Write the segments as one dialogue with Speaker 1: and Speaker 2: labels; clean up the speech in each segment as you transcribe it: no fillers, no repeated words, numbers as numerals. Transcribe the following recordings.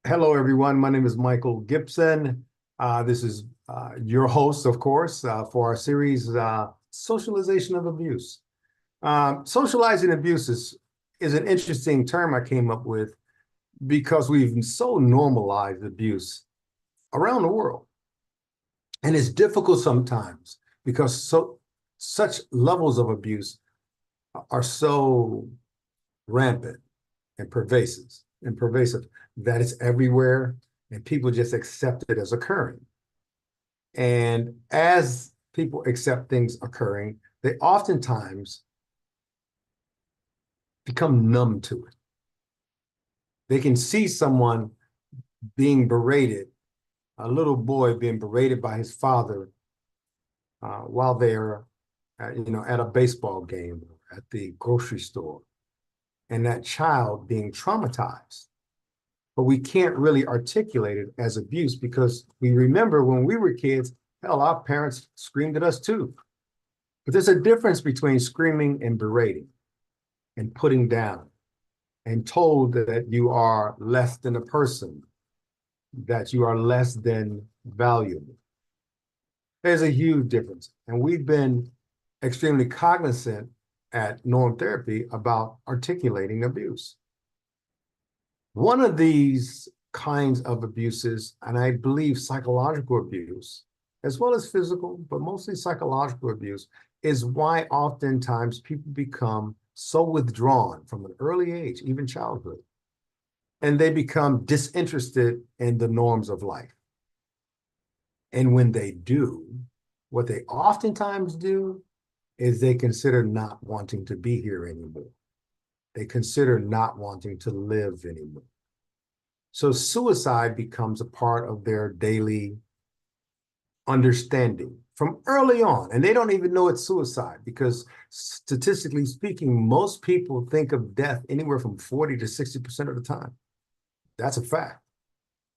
Speaker 1: Hello, everyone. My name is Michael Gibson. This is your host, of course, for our series, Socialization of Abuse. Socializing abuse is an interesting term I came up with because we've so normalized abuse around the world. And it's difficult sometimes because such levels of abuse are so rampant and pervasive that it's everywhere and people just accept it as occurring. And as people accept things occurring, they oftentimes become numb to it. They can see someone being berated, a little boy being berated by his father while they're, at a baseball game, at the grocery store, and that child being traumatized. But we can't really articulate it as abuse because we remember when we were kids, hell, our parents screamed at us too. But there's a difference between screaming and berating and putting down and told that you are less than a person, that you are less than valuable. There's a huge difference. And we've been extremely cognizant at norm therapy about articulating abuse. One of these kinds of abuses, and I believe psychological abuse, as well as physical, but mostly psychological abuse, is why oftentimes people become so withdrawn from an early age, even childhood, and they become disinterested in the norms of life. And when they do, what they oftentimes do is they consider not wanting to be here anymore. They consider not wanting to live anymore. So suicide becomes a part of their daily understanding from early on. And they don't even know it's suicide because statistically speaking, most people think of death anywhere from 40 to 60% of the time. That's a fact.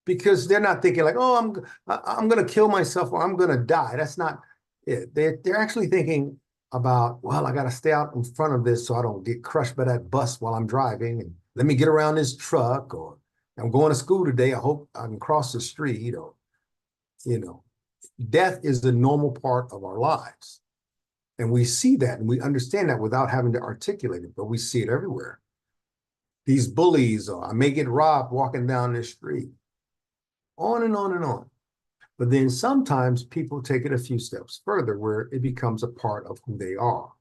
Speaker 1: Because they're not thinking like, oh, I'm going to kill myself or I'm going to die. That's not it. They're actually thinking about, well, I got to stay out in front of this so I don't get crushed by that bus while I'm driving. And let me get around this truck, or I'm going to school today. I hope I can cross the street, or, death is the normal part of our lives. And we see that and we understand that without having to articulate it, but we see it everywhere. These bullies, or I may get robbed walking down the street, on and on and on. But then sometimes people take it a few steps further where it becomes a part of who they are.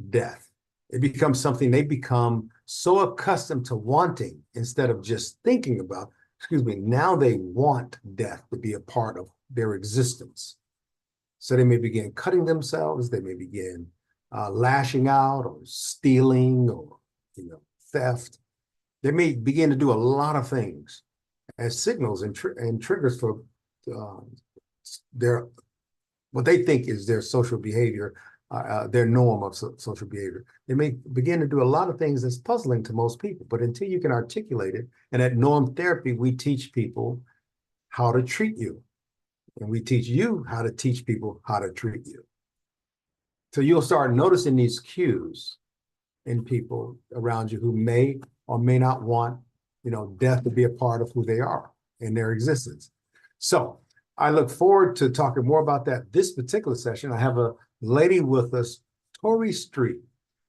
Speaker 1: Death. It becomes something they become so accustomed to wanting instead of just thinking about, now they want death to be a part of their existence. So they may begin cutting themselves, they may begin lashing out or stealing or, theft. They may begin to do a lot of things as signals and triggers for their what they think is their social behavior, their norm of social behavior. They may begin to do a lot of things that's puzzling to most people, but until you can articulate it, and at norm therapy, we teach people how to treat you, and we teach you how to teach people how to treat you. So you'll start noticing these cues in people around you who may or may not want, death to be a part of who they are in their existence. So I look forward to talking more about that this particular session. I have a lady with us, Tori Steapp.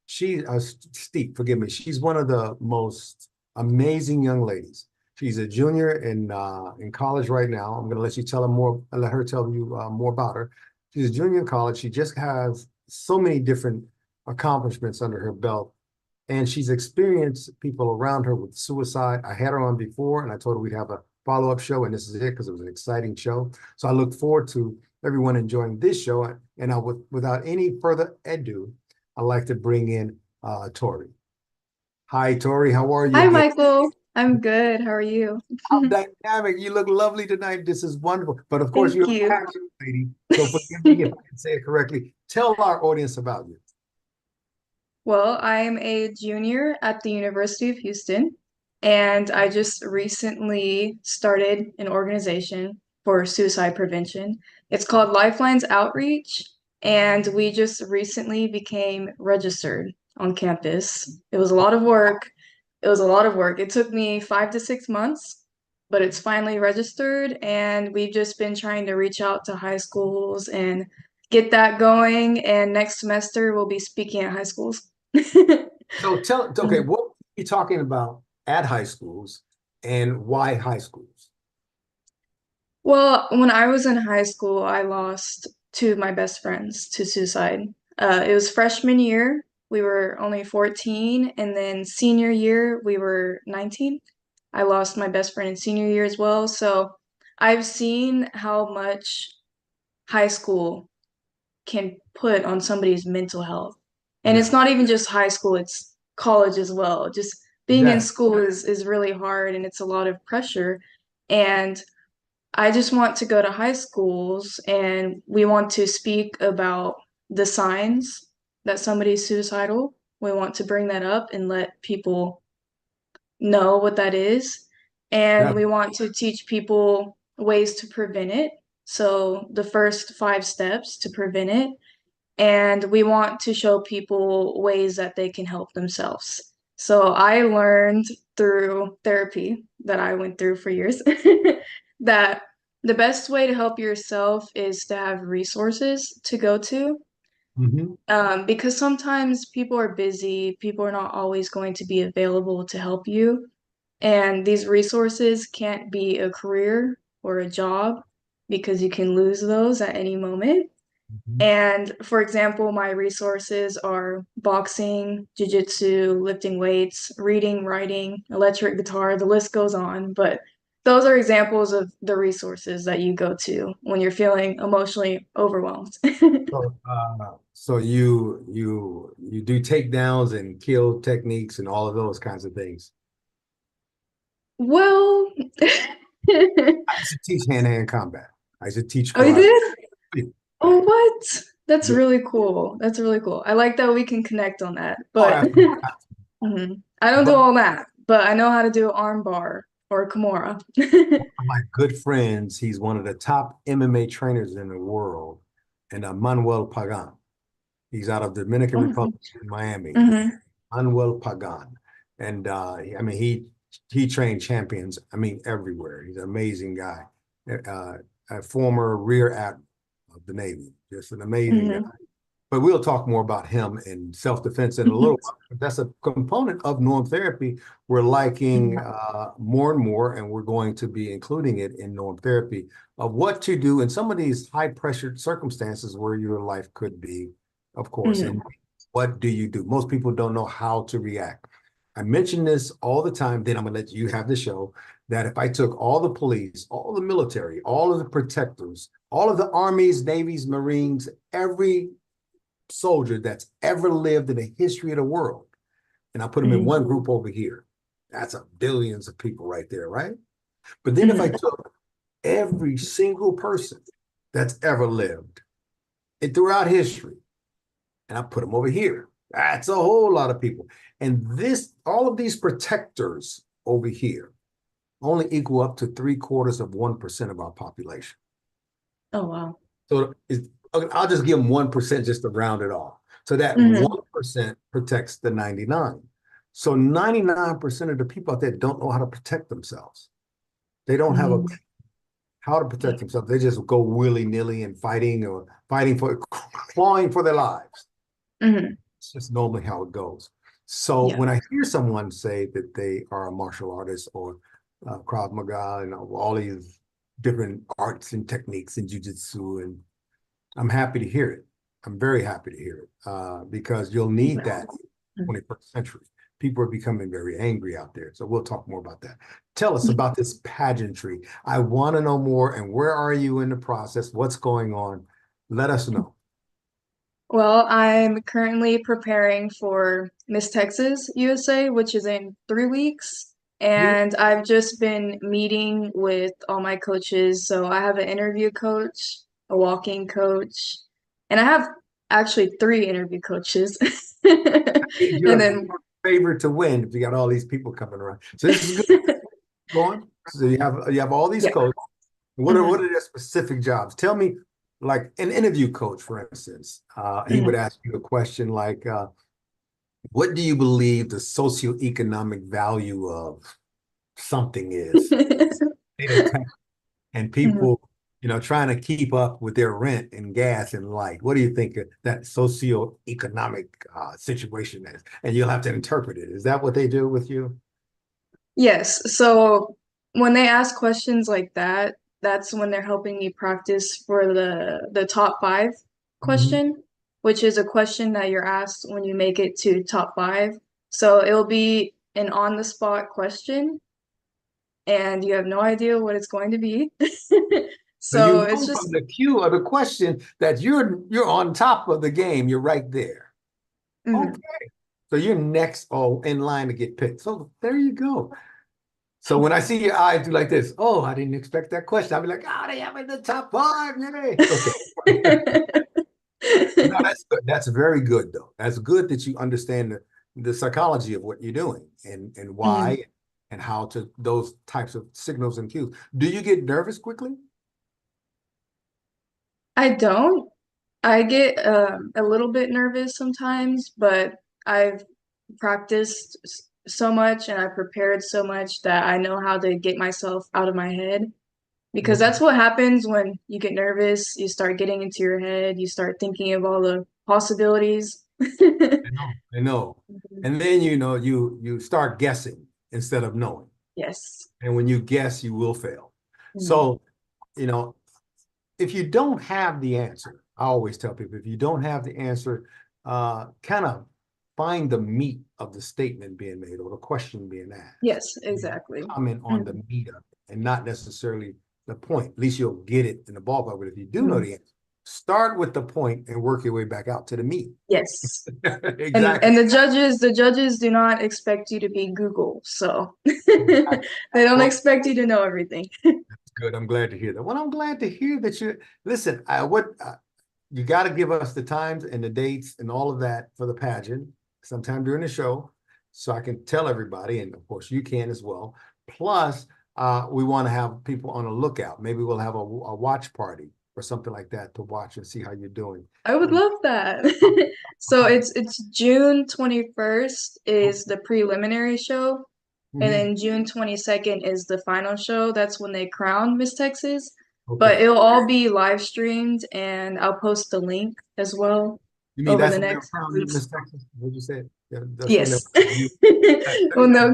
Speaker 1: Steapp, forgive me. She's one of the most amazing young ladies. She's a junior in college right now. I'm going to let you tell her more. Let her tell you more about her. She's a junior in college. She just has so many different accomplishments under her belt, and she's experienced people around her with suicide. I had her on before, and I told her we'd have a follow-up show, and this is it because it was an exciting show. So I look forward to everyone enjoying this show. And without any further ado, I'd like to bring in Tori. Hi, Tori. How are you
Speaker 2: Hi,
Speaker 1: again?
Speaker 2: Michael. I'm good. How are you?
Speaker 1: How dynamic. You look lovely tonight. This is wonderful. But of course,
Speaker 2: Thank
Speaker 1: you're a
Speaker 2: you.
Speaker 1: passionate lady. So forgive me if I can say it correctly. Tell our audience about you.
Speaker 2: Well, I'm a junior at the University of Houston, and I just recently started an organization for suicide prevention. It's called Lifelines Outreach, and we just recently became registered on campus. It was a lot of work. It was a lot of work. It took me 5 to 6 months, but it's finally registered, and we've just been trying to reach out to high schools and get that going. And next semester we'll be speaking at high schools.
Speaker 1: So okay, what are you talking about at high schools and why high schools?
Speaker 2: Well, when I was in high school, I lost two of my best friends to suicide. It was freshman year, we were only 14, and then senior year, we were 19. I lost my best friend in senior year as well. So I've seen how much high school can put on somebody's mental health. And it's
Speaker 1: Yes,
Speaker 2: not even just high school, it's college as well. Just being in
Speaker 1: yes.
Speaker 2: school is really hard and it's a lot of pressure. And I just want to go to high schools and we want to speak about the signs that somebody's suicidal. We want to bring that up and let people know what that is. And
Speaker 1: That,
Speaker 2: we want to teach people ways to prevent it. So, the first 5 steps to prevent it. And we want to show people ways that they can help themselves. So, I learned through therapy that I went through for years that the best way to help yourself is to have resources to go to.
Speaker 1: mhm.
Speaker 2: Because sometimes people are busy, people are not always going to be available to help you. And these resources can't be a career or a job because you can lose those at any moment.
Speaker 1: Mhm.
Speaker 2: And for example, my resources are boxing, jujitsu, lifting weights, reading, writing, electric guitar, the list goes on. But those are examples of the resources that you go to when you're feeling emotionally overwhelmed.
Speaker 1: So you do takedowns and kill techniques and all of those kinds of things.
Speaker 2: Well,
Speaker 1: I used to teach hand-to-hand combat. I used to teach
Speaker 2: oh, you
Speaker 1: karate.
Speaker 2: did? Oh, what? That's
Speaker 1: Yeah.
Speaker 2: really cool. That's really cool. I like that we can connect on that.
Speaker 1: Oh,
Speaker 2: But
Speaker 1: absolutely.
Speaker 2: mhm. I don't do
Speaker 1: But
Speaker 2: all that, but I know how to do arm bar or Kimura.
Speaker 1: my good friends, he's one of the top MMA trainers in the world, and Manuel Pagan. He's out of Dominican
Speaker 2: Oh.
Speaker 1: Republic in Miami.
Speaker 2: Hmm.
Speaker 1: Manuel Pagan. And I mean, he trained champions, I mean, everywhere. He's an amazing guy. A former rear admiral of the Navy, just an amazing guy.
Speaker 2: Hmm.
Speaker 1: But we'll talk more about him and self-defense in a
Speaker 2: Hmm.
Speaker 1: little while. That's a component of norm therapy. We're liking more and more, and we're going to be including it in norm therapy of what to do in some of these high-pressured circumstances where your life could be, of course.
Speaker 2: Hmm.
Speaker 1: And what do you do? Most people don't know how to react. I mention this all the time, then I'm going to let you have the show, that if I took all the police, all the military, all of the protectors, all of the armies, navies, marines, every soldier that's ever lived in the history of the world, and I put them in
Speaker 2: Hmm.
Speaker 1: one group over here. That's a billions of people right there, right? But then if I
Speaker 2: Hmm.
Speaker 1: took every single person that's ever lived and throughout history, and I put them over here, that's a whole lot of people. And all of these protectors over here only equal up to 0.75% of our population.
Speaker 2: Oh, wow.
Speaker 1: So I'll just give them 1% just to round it off. So that
Speaker 2: Hmm.
Speaker 1: 1% protects the 99. So 99% of the people out there don't know how to protect themselves. They don't have
Speaker 2: Hmm.
Speaker 1: how to protect themselves. They just go willy-nilly and fighting or clawing for their lives.
Speaker 2: Hmm.
Speaker 1: It's just normally how it goes. So
Speaker 2: Yeah.
Speaker 1: when I hear someone say that they are a martial artist or Krav Maga and all these different arts and techniques in jujitsu, and I'm happy to hear it. I'm very happy to hear it because you'll need that in the 21st century. People are becoming very angry out there. So we'll talk more about that. Tell us about this pageantry. I want to know more. And where are you in the process? What's going on? Let us know.
Speaker 2: Well, I'm currently preparing for Miss Texas USA, which is in 3 weeks. And I've just been meeting with all my coaches. So I have an interview coach, a walking coach, and I have actually 3 interview coaches. And
Speaker 1: You're
Speaker 2: then,
Speaker 1: favorite to win if you got all these people coming around. So this is good. Going. So you have all these
Speaker 2: yeah.
Speaker 1: coaches. What are
Speaker 2: Hmm.
Speaker 1: what are their specific jobs? Tell me, like an interview coach, for instance, he would
Speaker 2: Hmm.
Speaker 1: ask you a question like, what do you believe the socioeconomic value of something is? and
Speaker 2: Mhm.
Speaker 1: people, trying to keep up with their rent and gas and light. What do you think of that socioeconomic situation is? And you'll have to interpret it. Is that what they do with you?
Speaker 2: Yes. So when they ask questions like that, that's when they're helping me practice for the top five
Speaker 1: Mhm.
Speaker 2: question, which is a question that you're asked when you make it to top five. So it'll be an on the spot question, and you have no idea what it's going to be.
Speaker 1: So you
Speaker 2: So it's
Speaker 1: know from
Speaker 2: just
Speaker 1: the cue of the question that you're on top of the game. You're right there.
Speaker 2: mhm.
Speaker 1: Okay. So you're next in line to get picked. So there you go. So when I see your eyes do like this, oh, I didn't expect that question. I'll be like, oh, they have in the top five, maybe. Okay. No, that's good. That's very good, though. That's good that you understand the psychology of what you're doing and
Speaker 2: Mhm.
Speaker 1: why and how to those types of signals and cues. Do you get nervous quickly?
Speaker 2: I don't. I get a little bit nervous sometimes, but I've practiced so much and I prepared so much that I know how to get myself out of my head. Because
Speaker 1: Okay.
Speaker 2: that's what happens when you get nervous. You start getting into your head, you start thinking of all the possibilities.
Speaker 1: I know. I know. And then you start guessing instead of knowing.
Speaker 2: Yes.
Speaker 1: And when you guess, you will fail.
Speaker 2: Mhm.
Speaker 1: So, you know, if you don't have the answer, I always tell people if you don't have the answer, kind of find the meat of the statement being made or the question being asked.
Speaker 2: Yes, exactly.
Speaker 1: Comment on the
Speaker 2: Mhm.
Speaker 1: meat of it and not necessarily the point. At least you'll get it in the ballpark. But if you do know
Speaker 2: Mhm.
Speaker 1: the answer, start with the point and work your way back out to the meat.
Speaker 2: Yes.
Speaker 1: Exactly.
Speaker 2: And the judges do not expect you to be Google, so they don't
Speaker 1: Well,
Speaker 2: expect you to know everything.
Speaker 1: good. I'm glad to hear that. Well, I'm glad to hear that you listen. You got to give us the times and the dates and all of that for the pageant sometime during the show, so I can tell everybody, and of course you can as well. Plus, we want to have people on a lookout. Maybe we'll have a watch party or something like that to watch and see how you're doing.
Speaker 2: I would
Speaker 1: And
Speaker 2: love that.
Speaker 1: a
Speaker 2: So
Speaker 1: couple.
Speaker 2: it's June 21st is the preliminary show, and
Speaker 1: Mhm.
Speaker 2: then June 22nd is the final show. That's when they crown Miss Texas. But
Speaker 1: Okay.
Speaker 2: it'll all be live streamed, and I'll post the link as well
Speaker 1: You mean
Speaker 2: over
Speaker 1: that's
Speaker 2: the
Speaker 1: when they're
Speaker 2: next
Speaker 1: from
Speaker 2: weeks.
Speaker 1: Miss Texas? What you say? Yeah, that's when they're
Speaker 2: Yes.
Speaker 1: you.
Speaker 2: Well, no.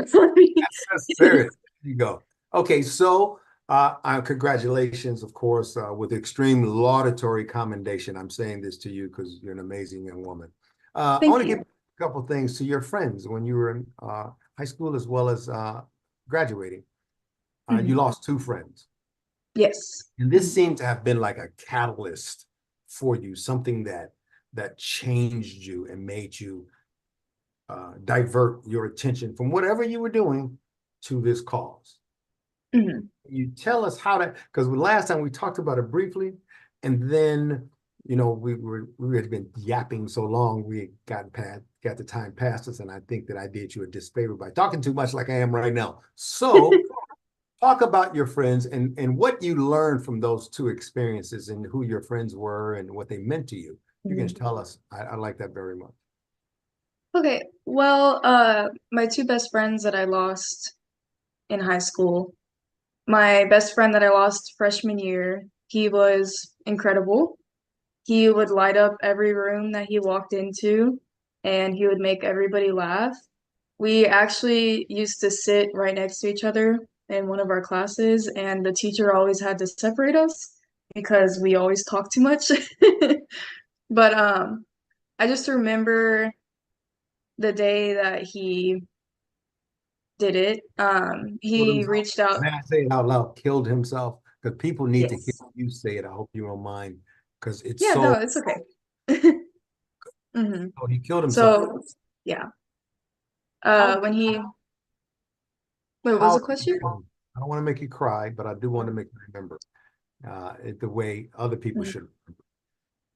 Speaker 1: There it is. There you go. Okay, so congratulations, of course, with extreme laudatory commendation. I'm saying this to you because you're an amazing young woman. I want
Speaker 2: Thank
Speaker 1: to give
Speaker 2: you.
Speaker 1: a couple of things to your friends when you were in high school as well as graduating. You
Speaker 2: Mhm.
Speaker 1: lost two friends.
Speaker 2: Yes.
Speaker 1: And this
Speaker 2: Mhm.
Speaker 1: seemed to have been like a catalyst for you, something that changed you and made you divert your attention from whatever you were doing to this cause.
Speaker 2: Mhm.
Speaker 1: You tell us how to, because the last time we talked about it briefly, and then we had been yapping so long we got the time past us, and I think that I did you a disfavor by talking too much like I am right now. So talk about your friends and what you learned from those two experiences and who your friends were and what they meant to you. You can
Speaker 2: Mhm.
Speaker 1: tell us. I like that very much.
Speaker 2: Okay. Well, my two best friends that I lost in high school. My best friend that I lost freshman year, he was incredible. He would light up every room that he walked into, and he would make everybody laugh. We actually used to sit right next to each other in one of our classes, and the teacher always had to separate us because we always talked too much. But I just remember the day that he did it.
Speaker 1: Killed
Speaker 2: He
Speaker 1: himself.
Speaker 2: reached out.
Speaker 1: May I say it out loud? Killed himself because people need to hear
Speaker 2: Yes.
Speaker 1: you say it. I hope you don't mind because it's
Speaker 2: Yeah, no,
Speaker 1: so.
Speaker 2: it's okay. hmm
Speaker 1: Oh, he killed himself.
Speaker 2: So, yeah.
Speaker 1: How
Speaker 2: When he, wait, what was
Speaker 1: how
Speaker 2: the
Speaker 1: did he
Speaker 2: question?
Speaker 1: kill him? I don't want to make you cry, but I do want to make you remember the way other people
Speaker 2: Mhm.
Speaker 1: should.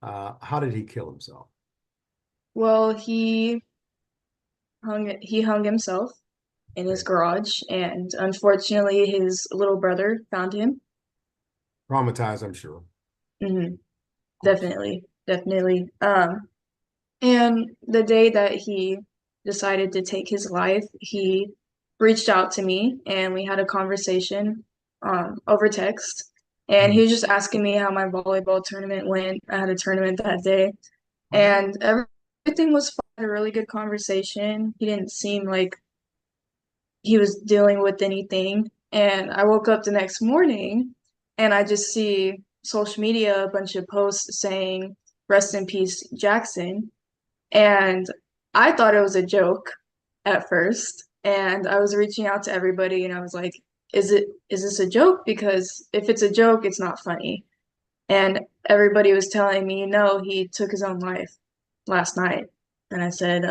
Speaker 1: How did he kill himself?
Speaker 2: Well, he hung himself in his
Speaker 1: Okay.
Speaker 2: garage, and unfortunately, his little brother found him.
Speaker 1: Traumatized, I'm sure. Of
Speaker 2: hmm
Speaker 1: course.
Speaker 2: Definitely, definitely. And the day that he decided to take his life, he reached out to me, and we had a conversation over text. And he was just asking me how my volleyball tournament went. I had a tournament that day, and everything was fine. A really good conversation. He didn't seem like he was dealing with anything. And I woke up the next morning and I just see social media, a bunch of posts saying, "Rest in peace, Jackson." And I thought it was a joke at first. And I was reaching out to everybody and I was like, is this a joke? Because if it's a joke, it's not funny. And everybody was telling me, no, he took his own life last night. And I said,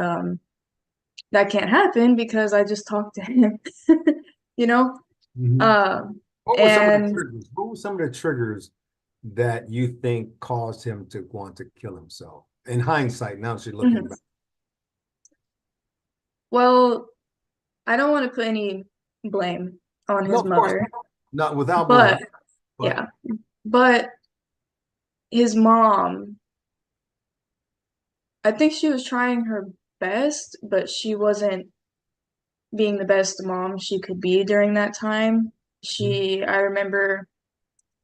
Speaker 2: that can't happen because I just talked to him, you know?
Speaker 1: Mhm.
Speaker 2: Um,
Speaker 1: What were some of the
Speaker 2: and
Speaker 1: triggers? What were some of the triggers that you think caused him to want to kill himself? In hindsight, now she's looking
Speaker 2: mhm.
Speaker 1: back.
Speaker 2: Well, I don't want to put any blame on
Speaker 1: No,
Speaker 2: his
Speaker 1: of course,
Speaker 2: mother,
Speaker 1: not without blame,
Speaker 2: but
Speaker 1: but
Speaker 2: yeah, but his mom, I think she was trying her best, but she wasn't being the best mom she could be during that time. I remember,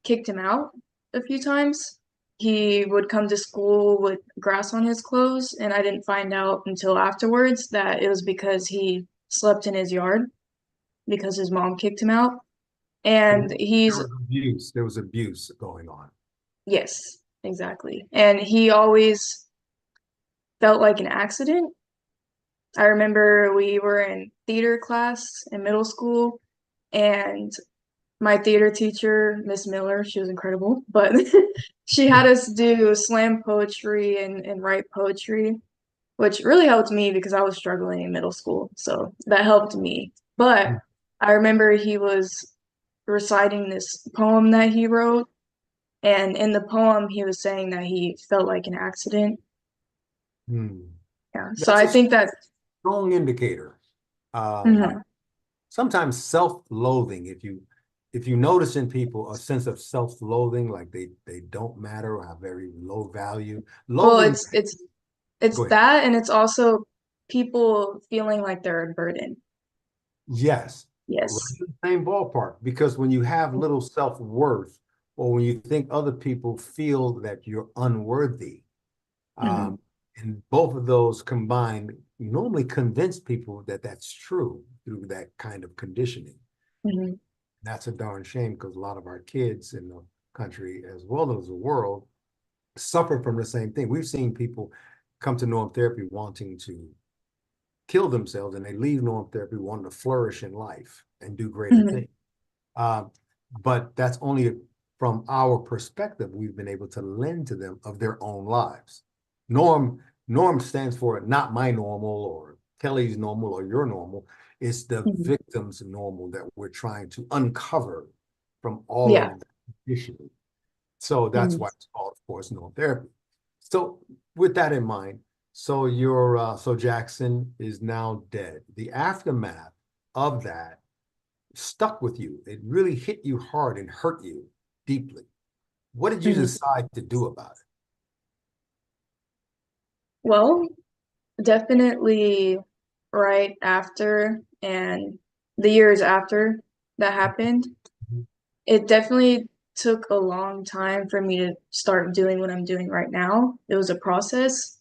Speaker 2: kicked him out a few times. He would come to school with grass on his clothes, and I didn't find out until afterwards that it was because he slept in his yard because his mom kicked him out. And
Speaker 1: there was abuse. There was abuse going on.
Speaker 2: yes, exactly. And he always felt like an accident. I remember we were in theater class in middle school, and my theater teacher, Miss Miller, she was incredible, but she had us do slam poetry and write poetry, which really helped me because I was struggling in middle school. So that helped me. But I remember he was reciting this poem that he wrote, and in the poem, he was saying that he felt like an accident.
Speaker 1: Hmm.
Speaker 2: Yeah. So
Speaker 1: That's
Speaker 2: I
Speaker 1: a
Speaker 2: think that,
Speaker 1: strong indicator. Um,
Speaker 2: mhm.
Speaker 1: Sometimes self-loathing, if you notice in people a sense of self-loathing, like they don't matter or have very low value.
Speaker 2: Well,
Speaker 1: Loathing,
Speaker 2: it's
Speaker 1: go ahead.
Speaker 2: that, and it's also people feeling like they're a burden.
Speaker 1: Yes, right
Speaker 2: Yes.
Speaker 1: in the same ballpark. Because when you have little self-worth, or when you think other people feel that you're unworthy,
Speaker 2: Hmm.
Speaker 1: um, and both of those combined normally convince people that that's true through that kind of conditioning.
Speaker 2: Hmm.
Speaker 1: That's a darn shame because a lot of our kids in the country, as well as the world, suffer from the same thing. We've seen people come to norm therapy wanting to kill themselves, and they leave norm therapy wanting to flourish in life and do greater
Speaker 2: Hmm.
Speaker 1: things. Uh, but that's only from our perspective we've been able to lend to them of their own lives. Norm stands for not my normal or Kelly's normal or your normal. It's the
Speaker 2: Hmm.
Speaker 1: victim's normal that we're trying to uncover from all
Speaker 2: Yeah.
Speaker 1: of the conditioning. So that's
Speaker 2: Hmm.
Speaker 1: why it's called, of course, norm therapy. So with that in mind, so Jackson is now dead. The aftermath of that stuck with you. It really hit you hard and hurt you deeply. What did you
Speaker 2: Hmm.
Speaker 1: decide to do about it?
Speaker 2: Well, definitely right after and the years after that happened, it definitely took a long time for me to start doing what I'm doing right now. It was a process,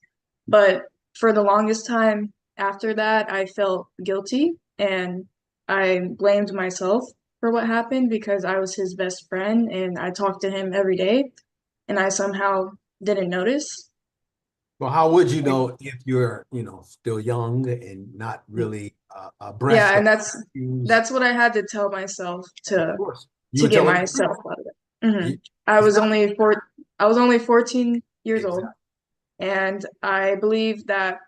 Speaker 2: but for the longest time after that, I felt guilty and I blamed myself for what happened because I was his best friend and I talked to him every day and I somehow didn't notice.
Speaker 1: Well, how would you know if you're, still young and not really
Speaker 2: Yeah,
Speaker 1: abreast of
Speaker 2: and
Speaker 1: issues?
Speaker 2: that's what I had to tell myself
Speaker 1: Of course, you
Speaker 2: to
Speaker 1: were
Speaker 2: get
Speaker 1: telling the truth.
Speaker 2: myself out of it.
Speaker 1: You-
Speaker 2: I
Speaker 1: It's
Speaker 2: was
Speaker 1: not
Speaker 2: only I was only 14 years old,
Speaker 1: exactly.
Speaker 2: and I believe that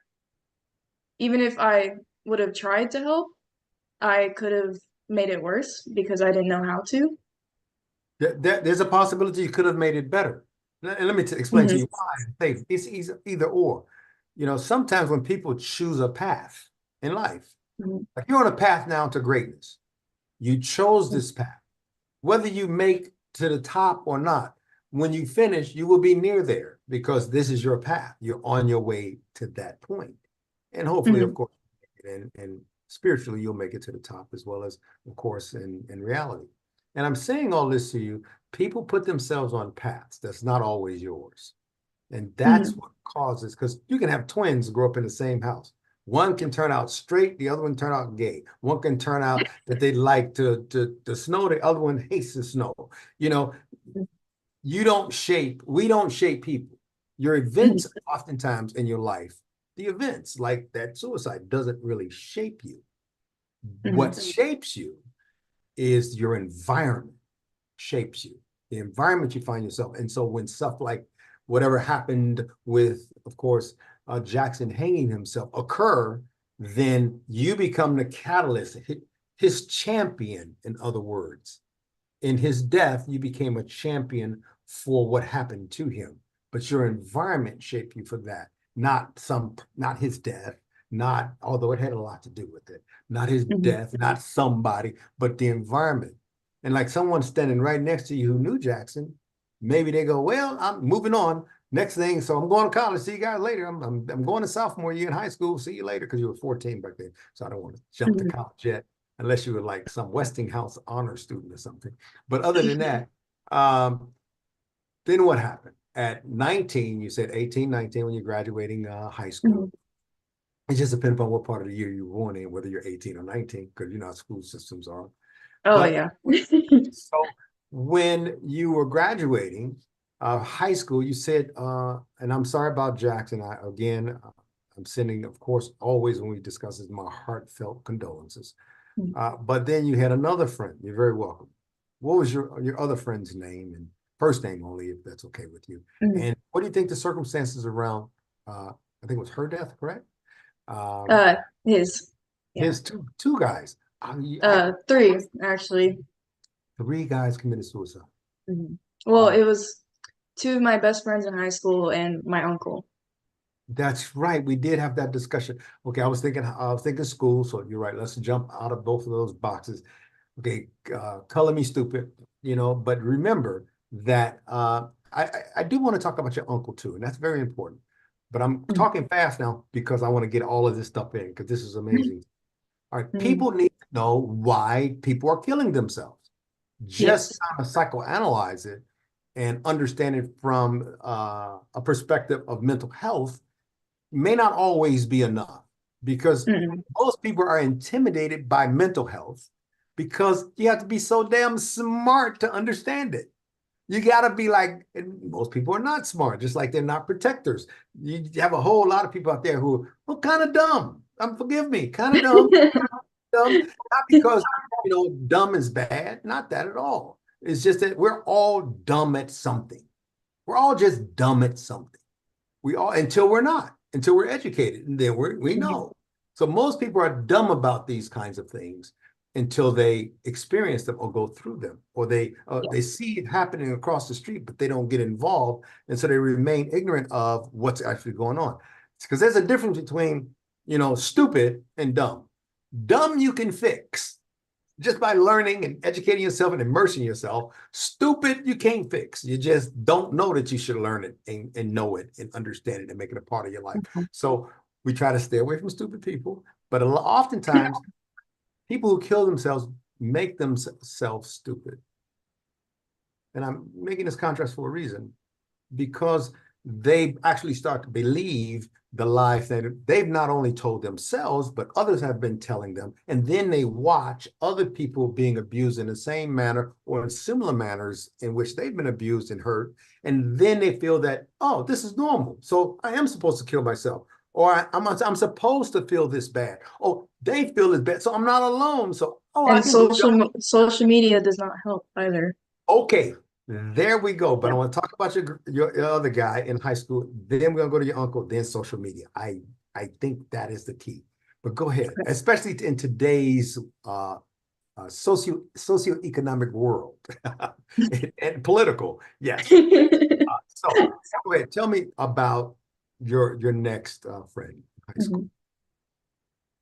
Speaker 2: even if I would have tried to help, I could have made it worse because I didn't know how to.
Speaker 1: There's a possibility you could have made it better. And let me explain to
Speaker 2: Hmm.
Speaker 1: you why. It's either or. Sometimes when people choose a path in life,
Speaker 2: Hmm.
Speaker 1: like you're on a path now to greatness, you chose this path. Whether you make to the top or not, when you finish, you will be near there because this is your path. You're on your way to that point. And hopefully, of
Speaker 2: Hmm.
Speaker 1: course, and spiritually, you'll make it to the top as well as, of course, in reality. And I'm saying all this to you, people put themselves on paths that's not always yours. And that's
Speaker 2: Mhm.
Speaker 1: what causes, because you can have twins grow up in the same house. One can turn out straight, the other one turn out gay. One can turn out that they like to snow, the other one hates the snow. You know, we don't shape people. Your
Speaker 2: Mhm.
Speaker 1: events oftentimes in your life, the events like that suicide doesn't really shape you. What
Speaker 2: Mhm.
Speaker 1: shapes you is your environment shapes you, the environment you find yourself. And so when stuff like whatever happened with, of course, Jackson hanging himself occur, then you become the catalyst, his champion, in other words. In his death, you became a champion for what happened to him, but your environment shaped you for that, not his death, not, although it had a lot to do with it, not his
Speaker 2: Mhm.
Speaker 1: death, not somebody, but the environment. And like someone standing right next to you who knew Jackson, maybe they go, well, I'm moving on. Next thing, so I'm going to college. See you guys later. I'm going to sophomore year in high school. See you later, because you were 14 back then. So I don't want to jump to
Speaker 2: Mhm.
Speaker 1: college yet, unless you were like some Westinghouse honor student or something. But other than that, um, then what happened? At 19, you said 18, 19 when you're graduating high school.
Speaker 2: Mhm.
Speaker 1: It just depends upon what part of the year you were born in, whether you're 18 or 19, because you know how school systems are.
Speaker 2: Oh
Speaker 1: But
Speaker 2: yeah.
Speaker 1: so when you were graduating high school, you said, and I'm sorry about Jackson. I'm sending, of course, always when we discuss this, my heartfelt condolences. But then you had another friend. You're very welcome. What was your other friend's name, and first name only, if that's okay with you?
Speaker 2: Mhm.
Speaker 1: And what do you think the circumstances around, I think it was her death, correct? Um,
Speaker 2: Uh, his, yeah.
Speaker 1: his two guys. I
Speaker 2: Three actually.
Speaker 1: three guys committed suicide.
Speaker 2: Mhm. Well,
Speaker 1: Uh,
Speaker 2: it was two of my best friends in high school and my uncle.
Speaker 1: that's right. We did have that discussion. Okay, I was thinking school. So you're right. Let's jump out of both of those boxes. Okay, color me stupid, but remember that I do want to talk about your uncle too, and that's very important. But I'm
Speaker 2: Mhm.
Speaker 1: talking fast now because I want to get all of this stuff in because this is amazing. All right,
Speaker 2: Mhm.
Speaker 1: people need to know why people are killing themselves. Just
Speaker 2: Yes.
Speaker 1: kind of psychoanalyze it and understand it from a perspective of mental health may not always be enough because
Speaker 2: Mhm.
Speaker 1: most people are intimidated by mental health because you have to be so damn smart to understand it. You got to be like, and most people are not smart, just like they're not protectors. You have a whole lot of people out there who are well, kind of dumb. Forgive me, kind of dumb, not because dumb is bad, not that at all. It's just that we're all dumb at something. We're all just dumb at something. We all until we're educated, and then we
Speaker 2: Mhm.
Speaker 1: know. So most people are dumb about these kinds of things until they experience them or go through them, or
Speaker 2: Yeah.
Speaker 1: they see it happening across the street, but they don't get involved, and so they remain ignorant of what's actually going on. Because there's a difference between stupid and dumb. Dumb you can fix just by learning and educating yourself and immersing yourself. Stupid, you can't fix. You just don't know that you should learn it and know it and understand it and make it a part of your life.
Speaker 2: Mhm.
Speaker 1: So we try to stay away from stupid people, but oftentimes people who kill themselves make themselves stupid. And I'm making this contrast for a reason because they actually start to believe the lies that they've not only told themselves, but others have been telling them. And then they watch other people being abused in the same manner or in similar manners in which they've been abused and hurt. And then they feel that, oh, this is normal. So I am supposed to kill myself. Or I'm supposed to feel this bad. Oh, they feel this bad. So I'm not alone. So, oh, I
Speaker 2: And
Speaker 1: can do it.
Speaker 2: social media does not help either.
Speaker 1: Okay, there we go. But I
Speaker 2: Yeah.
Speaker 1: want to talk about your other guy in high school. Then we're gonna go to your uncle, then social media. I think that is the key. But go ahead,
Speaker 2: Okay.
Speaker 1: especially in today's socioeconomic world and political. Yes. So go ahead, tell me about your next friend in high school.
Speaker 2: Mhm.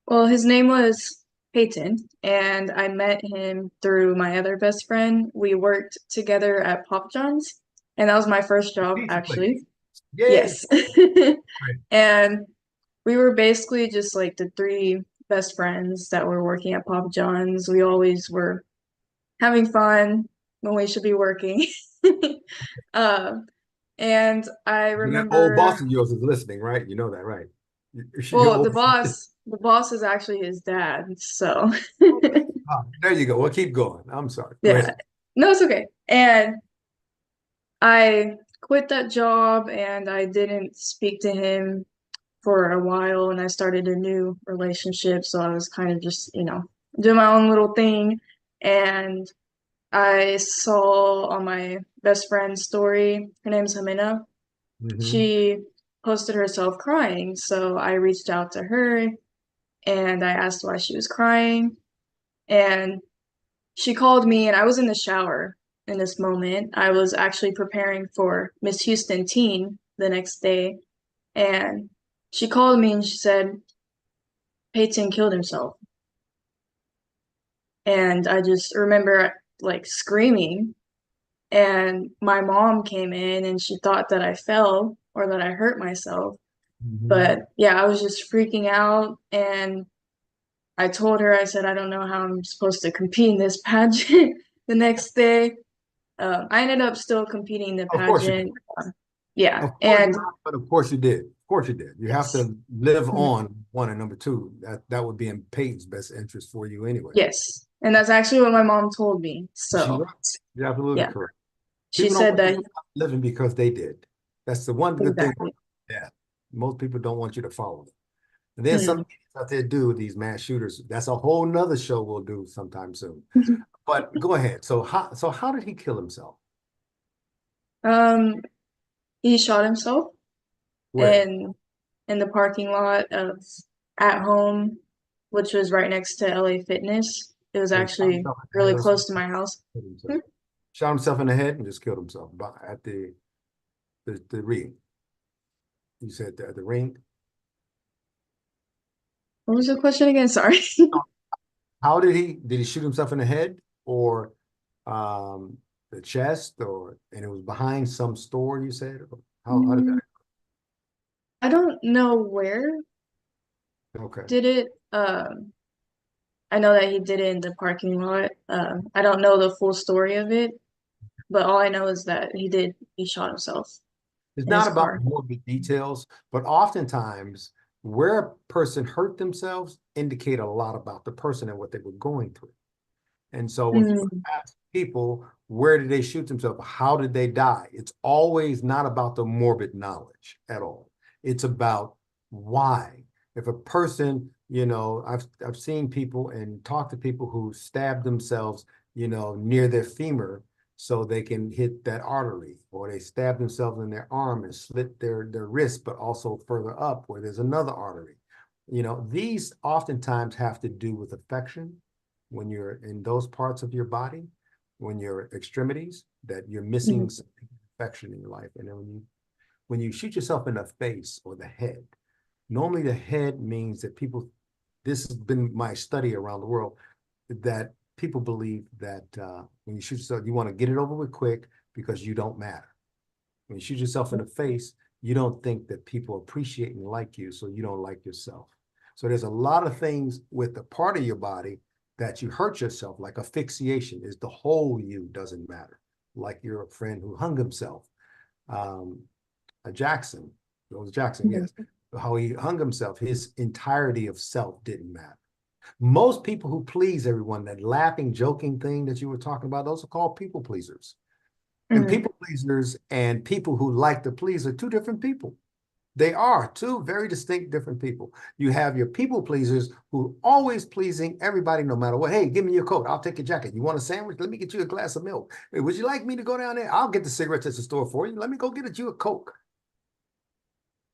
Speaker 2: Well, his name was Peyton, and I met him through my other best friend. We worked together at Pop John's, and that was my first job,
Speaker 1: Pizza place.
Speaker 2: actually.
Speaker 1: Yay.
Speaker 2: Yes. And we were basically just like the three best friends that were working at Papa John's. We always were having fun when we should be working. Uh, and I
Speaker 1: And that old
Speaker 2: remember,
Speaker 1: boss of yours is listening, right? You know that, right? Your
Speaker 2: well,
Speaker 1: old,
Speaker 2: the boss is actually his dad. So,
Speaker 1: okay. There you go. Well, keep going. I'm sorry. Go
Speaker 2: yeah,
Speaker 1: ahead.
Speaker 2: no, it's okay. And I quit that job and I didn't speak to him for a while and I started a new relationship. So I was kind of just, doing my own little thing. And I saw on my best friend's story, her name's Hamina,
Speaker 1: Hmm.
Speaker 2: she posted herself crying. So I reached out to her and I asked why she was crying. And she called me and I was in the shower in this moment. I was actually preparing for Miss Houston Teen the next day. And she called me and she said, Peyton killed himself. And I just remember like screaming. And my mom came in and she thought that I fell or that I hurt myself.
Speaker 1: Hmm.
Speaker 2: But yeah, I was just freaking out. And I told her, I said, I don't know how I'm supposed to compete in this pageant the next day. I ended up still competing in the
Speaker 1: Of course you did.
Speaker 2: pageant. Yeah.
Speaker 1: Of course
Speaker 2: And
Speaker 1: not, but of course you did. Of course you did. You have
Speaker 2: yes.
Speaker 1: to live
Speaker 2: Mhm.
Speaker 1: on one and number two. That would be in Peyton's best interest for you anyway.
Speaker 2: Yes. And that's actually what my mom told me.
Speaker 1: She
Speaker 2: So
Speaker 1: right. You're absolutely
Speaker 2: yeah,
Speaker 1: correct.
Speaker 2: she
Speaker 1: People don't
Speaker 2: said
Speaker 1: want you
Speaker 2: that
Speaker 1: to stop living because they did. That's the one good thing.
Speaker 2: exactly.
Speaker 1: Yeah. Most people don't want you to follow them. And then some
Speaker 2: Hmm.
Speaker 1: out there do these mass shooters. That's a whole nother show we'll do sometime soon. But go ahead. So how did he kill himself?
Speaker 2: Um, he shot himself
Speaker 1: Where?
Speaker 2: in in the parking lot of At Home, which was right next to LA Fitness. It was
Speaker 1: So he shot
Speaker 2: actually
Speaker 1: himself in the head
Speaker 2: really
Speaker 1: or
Speaker 2: close
Speaker 1: something?
Speaker 2: to my house.
Speaker 1: Killed himself.
Speaker 2: Hmm.
Speaker 1: Shot himself in the head and just killed himself at the ring. You said the ring.
Speaker 2: What was the question again? Sorry.
Speaker 1: How did he shoot himself in the head or um the chest or and it was behind some store you said? Or how did that
Speaker 2: Mm, I don't know where
Speaker 1: okay.
Speaker 2: did it. I know that he did it in the parking lot. I don't know the full story of it, but all I know is that he shot himself
Speaker 1: It's
Speaker 2: in his
Speaker 1: not about
Speaker 2: car.
Speaker 1: morbid details, but oftentimes where a person hurt themselves indicate a lot about the person and what they were going through. And so when people
Speaker 2: Mm,
Speaker 1: ask people, where did they shoot themselves? How did they die? It's always not about the morbid knowledge at all. It's about why. If a person, I've seen people and talked to people who stab themselves, near their femur so they can hit that artery, or they stab themselves in their arm and slit their wrist, but also further up where there's another artery. These oftentimes have to do with affection when you're in those parts of your body, when your extremities, that you're missing
Speaker 2: mhm,
Speaker 1: some affection in your life. And then when you shoot yourself in the face or the head, normally the head means that people, this has been my study around the world, that people believe that when you shoot yourself, you want to get it over with quick because you don't matter. When you shoot yourself in the face, you don't think that people appreciate and like you, so you don't like yourself. So there's a lot of things with the part of your body that you hurt yourself, like asphyxiation is the whole you doesn't matter. Like your friend who hung himself, um, Jackson, it was Jackson, yes.
Speaker 2: mhm,
Speaker 1: How he hung himself, his entirety of self didn't matter. Most people who please everyone, that laughing, joking thing that you were talking about, those are called people pleasers. And
Speaker 2: mhm,
Speaker 1: people pleasers and people who like to please are two different people. They are two very distinct different people. You have your people pleasers who are always pleasing everybody no matter what. Hey, give me your coat. I'll take your jacket. You want a sandwich? Let me get you a glass of milk. Hey, would you like me to go down there? I'll get the cigarettes at the store for you. Let me go get you a Coke.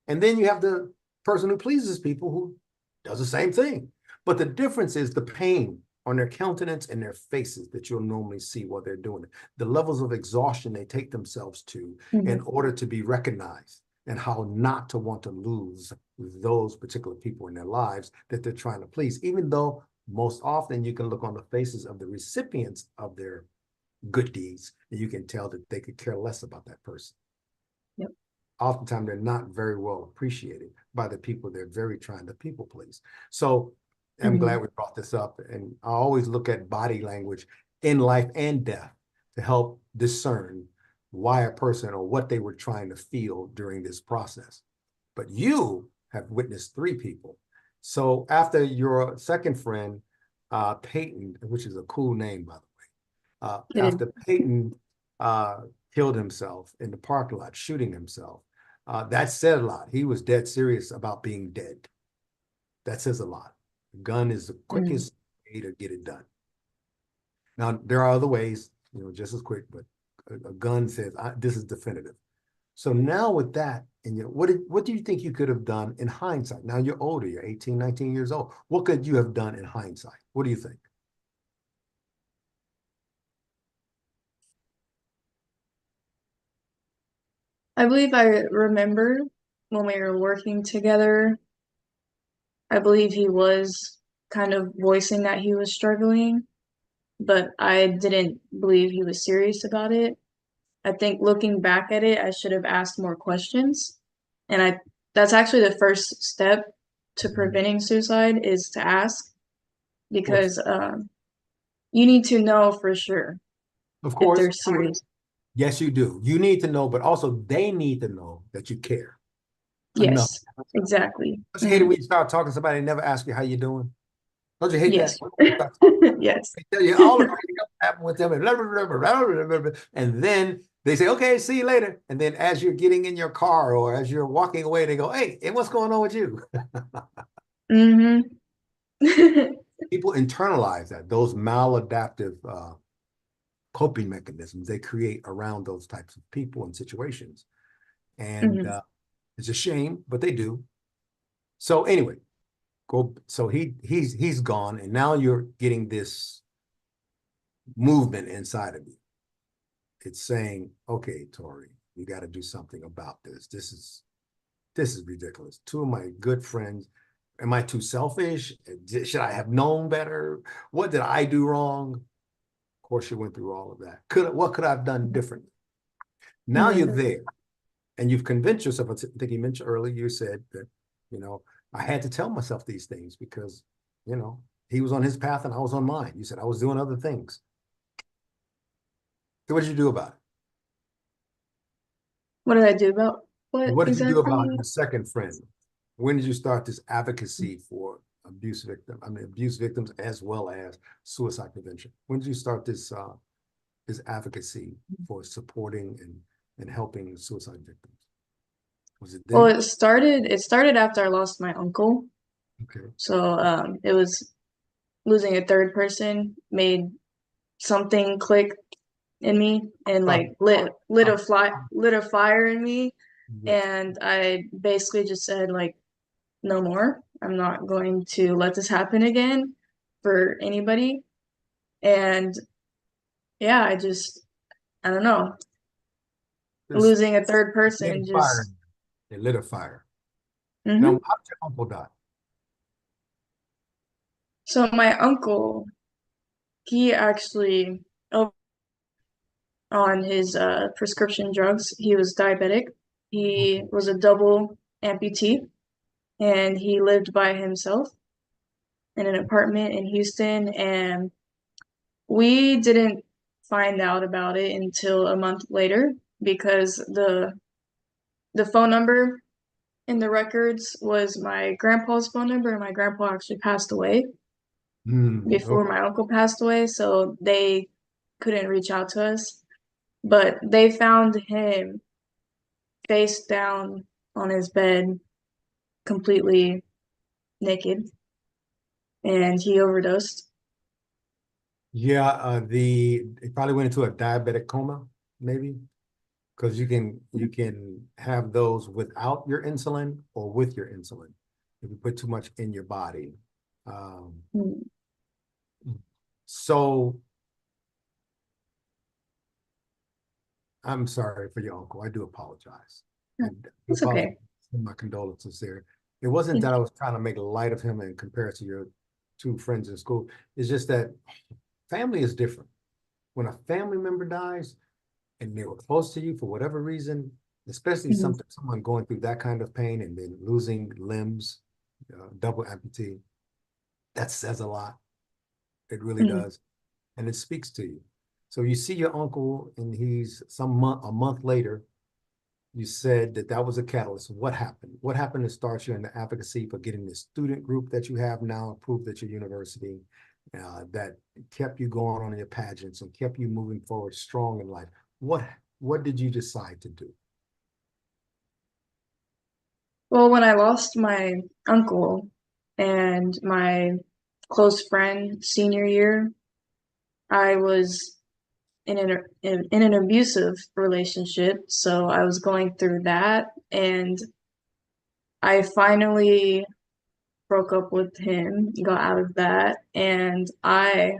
Speaker 1: And then you have the person who pleases people who does the same thing. But the difference is the pain on their countenance and their faces that you'll normally see while they're doing it. The levels of exhaustion they take themselves to in
Speaker 2: mhm.
Speaker 1: order to be recognized, and how not to want to lose those particular people in their lives that they're trying to please, even though most often you can look on the faces of the recipients of their good deeds and you can tell that they could care less about that person.
Speaker 2: Yep.
Speaker 1: Oftentimes they're not very well appreciated by the people they're very trying to people please. So I'm
Speaker 2: Mhm.
Speaker 1: glad we brought this up. And I always look at body language in life and death to help discern why a person or what they were trying to feel during this process. But you have witnessed 3 people. So after your second friend, Peyton, which is a cool name, by the way,
Speaker 2: It is.
Speaker 1: after Peyton killed himself in the parking lot, shooting himself, that said a lot. He was dead serious about being dead. That says a lot. The gun is the quickest way to get it done. Now, there are other ways, just as quick, but a gun says, this is definitive. So now with that, and what do you think you could have done in hindsight? Now you're older, you're 18, 19 years old. What could you have done in hindsight? What do you think?
Speaker 2: I believe I remember when we were working together, I believe he was kind of voicing that he was struggling, but I didn't believe he was serious about it. I think looking back at it, I should have asked more questions. And that's actually the first step to preventing suicide is to ask, because you need to know for sure
Speaker 1: Of
Speaker 2: if
Speaker 1: course,
Speaker 2: they're serious.
Speaker 1: yes, you do. You need to know, but also they need to know that you care enough.
Speaker 2: Yes, exactly.
Speaker 1: Don't you hate it when you start talking to somebody and never ask you how you doing? Don't you hate
Speaker 2: Yes.
Speaker 1: that?
Speaker 2: Yes.
Speaker 1: They tell you all the crazy stuff happened with them, and blah, blah, blah, blah, blah, blah, blah, and then they say, "Okay, see you later." And then as you're getting in your car or as you're walking away, they go, "Hey, and what's going on with you?"
Speaker 2: Mm-hmm.
Speaker 1: People internalize that, those maladaptive coping mechanisms they create around those types of people and situations. And
Speaker 2: Mm-hmm.
Speaker 1: it's a shame, but they do. So anyway, so he's gone, and now you're getting this movement inside of you. It's saying, okay, Tori, you got to do something about this. This is ridiculous. 2 of my good friends. Am I too selfish? Should I have known better? What did I do wrong? Of course, you went through all of that. What could I have done differently? Now you're
Speaker 2: Mm-hmm.
Speaker 1: there, and you've convinced yourself. I think you mentioned earlier. You said that I had to tell myself these things because he was on his path and I was on mine. You said I was doing other things. So what did you do about it?
Speaker 2: What did I do about what
Speaker 1: What did you do about
Speaker 2: exactly?
Speaker 1: your second friend? When did you start this advocacy for abuse victims as well as suicide prevention? When did you start this advocacy for supporting and helping suicide victims? Was it
Speaker 2: Well,
Speaker 1: then?
Speaker 2: it started after I lost my uncle.
Speaker 1: Okay.
Speaker 2: So it was losing a third person made something click in me and
Speaker 1: Uh,
Speaker 2: like lit
Speaker 1: uh,
Speaker 2: a fire in me.
Speaker 1: yes.
Speaker 2: And I basically just said like no more. I'm not going to let this happen again for anybody. And yeah, I don't know,
Speaker 1: This
Speaker 2: losing a third
Speaker 1: lit a
Speaker 2: person
Speaker 1: fire.
Speaker 2: just
Speaker 1: It lit a fire. Now,
Speaker 2: hmm.
Speaker 1: how did your uncle die?
Speaker 2: So my uncle, he actually on his prescription drugs. He was diabetic. He
Speaker 1: Okay.
Speaker 2: was a double amputee, and he lived by himself in an apartment in Houston. And we didn't find out about it until a month later because the phone number in the records was my grandpa's phone number, and my grandpa actually passed away before
Speaker 1: Okay.
Speaker 2: my uncle passed away, so they couldn't reach out to us. But they found him face down on his bed, completely naked, and he overdosed.
Speaker 1: Yeah, it probably went into a diabetic coma, maybe, because you can have those without your insulin or with your insulin if you put too much in your body. Um,
Speaker 2: Mm.
Speaker 1: so I'm sorry for your uncle. I do apologize. I do
Speaker 2: It's
Speaker 1: apologize.
Speaker 2: okay.
Speaker 1: Send my condolences there. It wasn't that I was trying to make light of him and compare it to your 2 friends in school. It's just that family is different. When a family member dies and they were close to you for whatever reason, especially
Speaker 2: Mhm.
Speaker 1: someone going through that kind of pain and then losing limbs, double amputee, that says a lot. It really
Speaker 2: Mhm.
Speaker 1: does. and it speaks to you. So you see your uncle, and he's a month later, you said that that was a catalyst. What happened? What happened to start you in the advocacy for getting this student group that you have now approved at your university, that kept you going on your pageants and kept you moving forward strong in life? What did you decide to do?
Speaker 2: Well, when I lost my uncle and my close friend senior year, I was in an abusive relationship, so I was going through that, and I finally broke up with him, got out of that, and I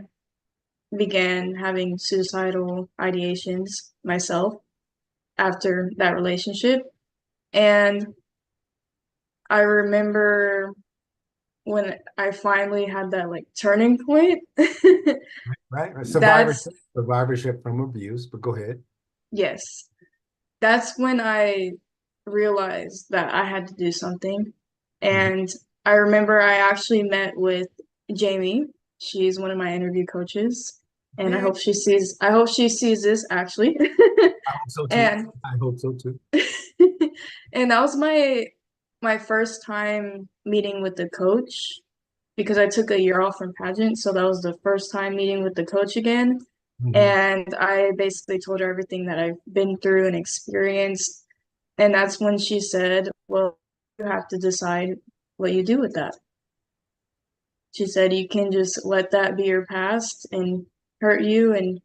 Speaker 2: began having suicidal ideations myself after that relationship. And I remember when I finally had that like turning point.
Speaker 1: Right?
Speaker 2: That's
Speaker 1: Survivorship from abuse, but go ahead.
Speaker 2: yes. That's when I realized that I had to do something.
Speaker 1: Mhm.
Speaker 2: And I remember I actually met with Jamie. She's one of my interview coaches. And
Speaker 1: Yeah,
Speaker 2: I hope she sees this actually.
Speaker 1: I hope so too.
Speaker 2: And
Speaker 1: I hope so too.
Speaker 2: and that was my first time meeting with the coach because I took a year off from pageant, so that was the first time meeting with the coach again.
Speaker 1: Mhm.
Speaker 2: And I basically told her everything that I've been through and experienced. And that's when she said, well, you have to decide what you do with that. She said, you can just let that be your past and hurt you and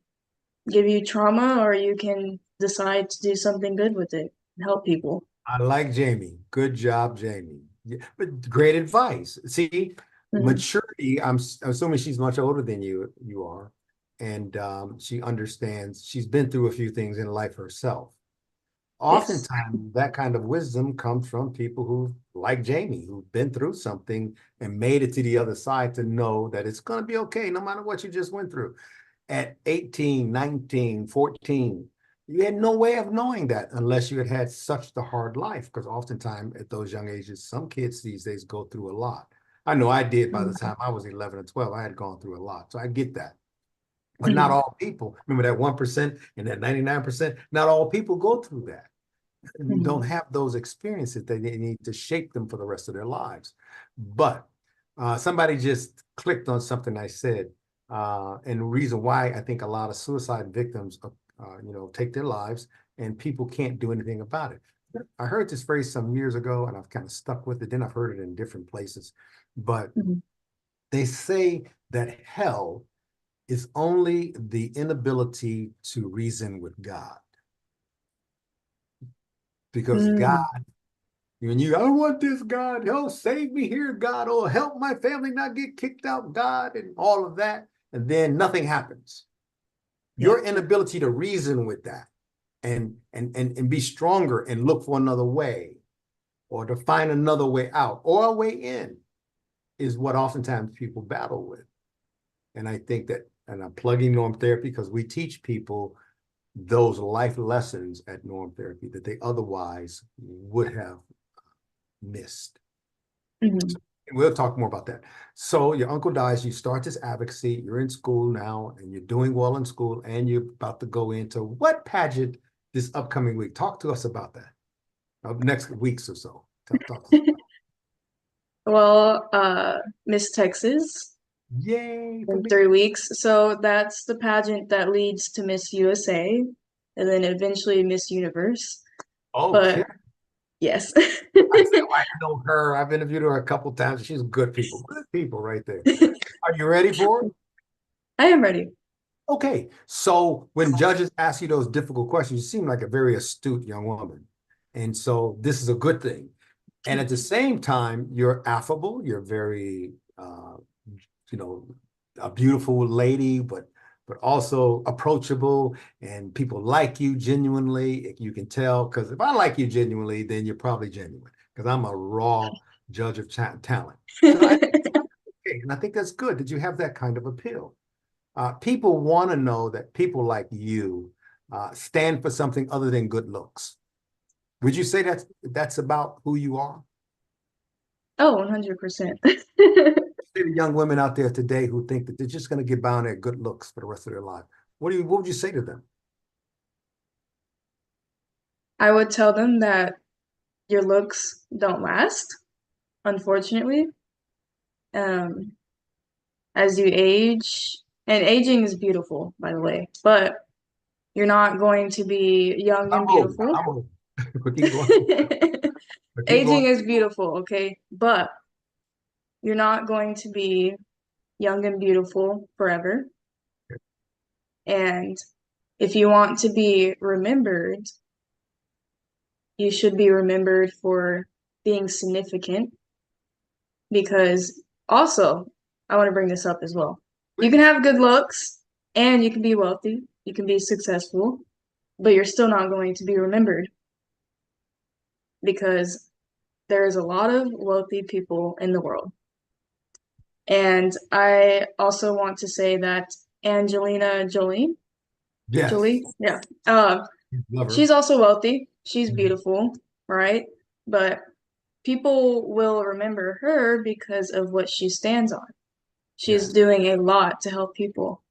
Speaker 2: give you trauma, or you can decide to do something good with it and help people.
Speaker 1: I like Jamie. Good job, Jamie. Yeah, but great advice. See,
Speaker 2: Mhm.
Speaker 1: maturity, assuming she's much older than you are, and she understands, she's been through a few things in life herself.
Speaker 2: Yes.
Speaker 1: Oftentimes, that kind of wisdom comes from people who, like Jamie, who've been through something and made it to the other side to know that it's going to be okay no matter what you just went through. At 18, 19, 14, you had no way of knowing that unless you had had such the hard life, because oftentimes at those young ages, some kids these days go through a lot. I know I did by the
Speaker 2: Mhm.
Speaker 1: time I was 11 or 12, I had gone through a lot. So I get that. But not
Speaker 2: Mhm.
Speaker 1: all people, remember that 1% and that 99%, not all people go through that and don't
Speaker 2: Mhm.
Speaker 1: have those experiences that they need to shape them for the rest of their lives. But somebody just clicked on something I said, and the reason why I think a lot of suicide victims, take their lives, and people can't do anything about it. I heard this phrase some years ago, and I've kind of stuck with it. Then I've heard it in different places, but
Speaker 2: Mhm.
Speaker 1: they say that hell is only the inability to reason with God, because God,
Speaker 2: Mm.
Speaker 1: when you, I don't want this, God, oh, save me here, God, oh, help my family not get kicked out, God, and all of that. And then nothing happens.
Speaker 2: Yeah.
Speaker 1: Your inability to reason with that and be stronger and look for another way, or to find another way out or a way in, is what oftentimes people battle with. And I think that, and I'm plugging norm therapy because we teach people those life lessons at norm therapy that they otherwise would have missed.
Speaker 2: Mhm.
Speaker 1: We'll talk more about that. So your uncle dies, you start this advocacy, you're in school now, and you're doing well in school, and you're about to go into what pageant this upcoming week? Talk to us about that. Next weeks or so. Talk to us.
Speaker 2: Well, Miss Texas
Speaker 1: Yay for
Speaker 2: in
Speaker 1: me.
Speaker 2: 3 weeks. So that's the pageant that leads to Miss USA and then eventually Miss Universe.
Speaker 1: Okay.
Speaker 2: But yes.
Speaker 1: I say, oh, I know her. I've interviewed her a couple times. She's good people. Good people right there. Are you ready for it?
Speaker 2: I am ready.
Speaker 1: Okay. So when judges ask you those difficult questions, you seem like a very astute young woman. And so this is a good thing. And at the same time, you're affable, you're very you know, a beautiful lady, but also approachable, and people like you genuinely. You can tell, because if I like you genuinely, then you're probably genuine, because I'm a raw judge of talent. So and I think that's good that you have that kind of appeal. People want to know that people like you stand for something other than good looks. Would you say that's about who you are?
Speaker 2: Oh, 100%.
Speaker 1: say to young women out there today who think that they're just going to get by on their good looks for the rest of their life? What would you say to them?
Speaker 2: I would tell them that your looks don't last, unfortunately. Um, as you age, and aging is beautiful, by the way, but you're not going to be young and beautiful.
Speaker 1: I'm old. But keep going. But keep
Speaker 2: Aging
Speaker 1: going.
Speaker 2: is beautiful, okay? But you're not going to be young and beautiful forever. And if you want to be remembered, you should be remembered for being significant. Because also, I want to bring this up as well. You can
Speaker 1: Please.
Speaker 2: have good looks and you can be wealthy, you can be successful, but you're still not going to be remembered because there is a lot of wealthy people in the world. And I also want to say that Angelina
Speaker 1: Yes.
Speaker 2: Jolie, yeah, uh,
Speaker 1: Love her.
Speaker 2: she's also wealthy. She's
Speaker 1: Mhm.
Speaker 2: beautiful, right? But people will remember her because of what she stands on. She's
Speaker 1: Yes.
Speaker 2: doing a lot to help people.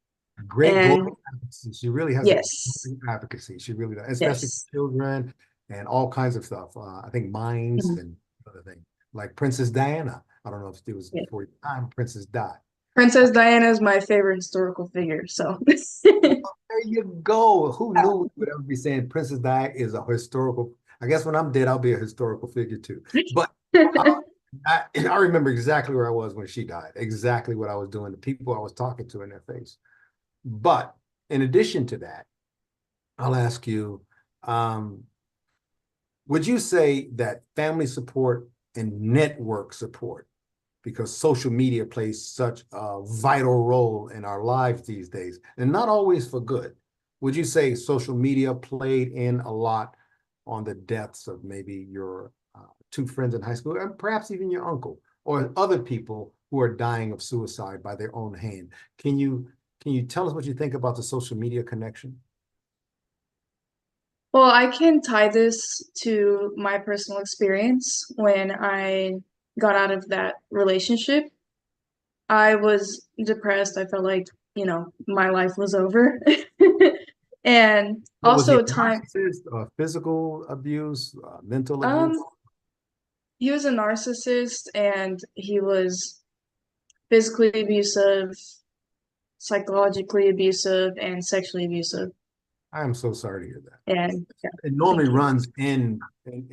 Speaker 1: Great
Speaker 2: And
Speaker 1: global advocacy. She really has a
Speaker 2: yes,
Speaker 1: great advocacy. She really does, especially
Speaker 2: yes.
Speaker 1: for children and all kinds of stuff. I think minds
Speaker 2: Mhm.
Speaker 1: and other things. Like Princess Diana. I don't know if it was
Speaker 2: Yeah.
Speaker 1: before your time, Princess died.
Speaker 2: Princess Diana is my favorite historical figure, so
Speaker 1: There you go. Who knew we would ever be saying Princess Di is a historical? I guess when I'm dead, I'll be a historical figure too. But uh, I remember exactly where I was when she died, exactly what I was doing, the people I was talking to in their face. But in addition to that, I'll ask you, um, would you say that family support and network support, because social media plays such a vital role in our lives these days, and not always for good. Would you say social media played in a lot on the deaths of maybe your two friends in high school, and perhaps even your uncle or other people who are dying of suicide by their own hand? Can you tell us what you think about the social media connection?
Speaker 2: well, I can tie this to my personal experience when I got out of that relationship. I was depressed. I felt like, my life was over. And
Speaker 1: What was he,
Speaker 2: also
Speaker 1: a
Speaker 2: time,
Speaker 1: narcissist, physical abuse, mental abuse?
Speaker 2: um, he was a narcissist and he was physically abusive, psychologically abusive, and sexually abusive.
Speaker 1: I am so sorry to hear that.
Speaker 2: And yeah,
Speaker 1: It normally
Speaker 2: thank you.
Speaker 1: runs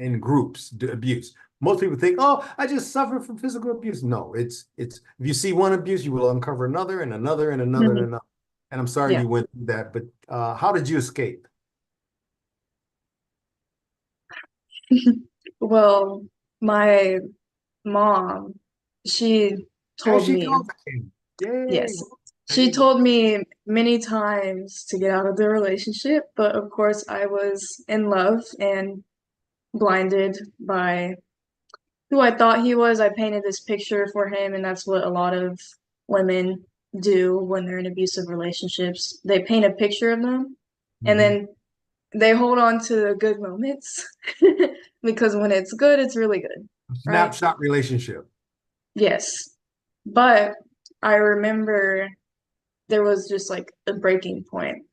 Speaker 1: in groups, abuse. Most people think, oh, I just suffered from physical abuse. No, it's if you see one abuse, you will uncover another and another and another and
Speaker 2: Mhm.
Speaker 1: another. And I'm sorry
Speaker 2: Yeah.
Speaker 1: you went through that, but how did you escape?
Speaker 2: Well, my mom, she
Speaker 1: There
Speaker 2: told
Speaker 1: she
Speaker 2: me,
Speaker 1: goes again. Yay.
Speaker 2: yes,
Speaker 1: There
Speaker 2: she
Speaker 1: you go.
Speaker 2: told me many times to get out of the relationship, but of course I was in love and blinded by who I thought he was. I painted this picture for him, and that's what a lot of women do when they're in abusive relationships. They paint a picture of them, and
Speaker 1: Mhm.
Speaker 2: then they hold on to the good moments because when it's good, it's really good, right?
Speaker 1: Snapshot relationship.
Speaker 2: Yes. But I remember there was just like a breaking point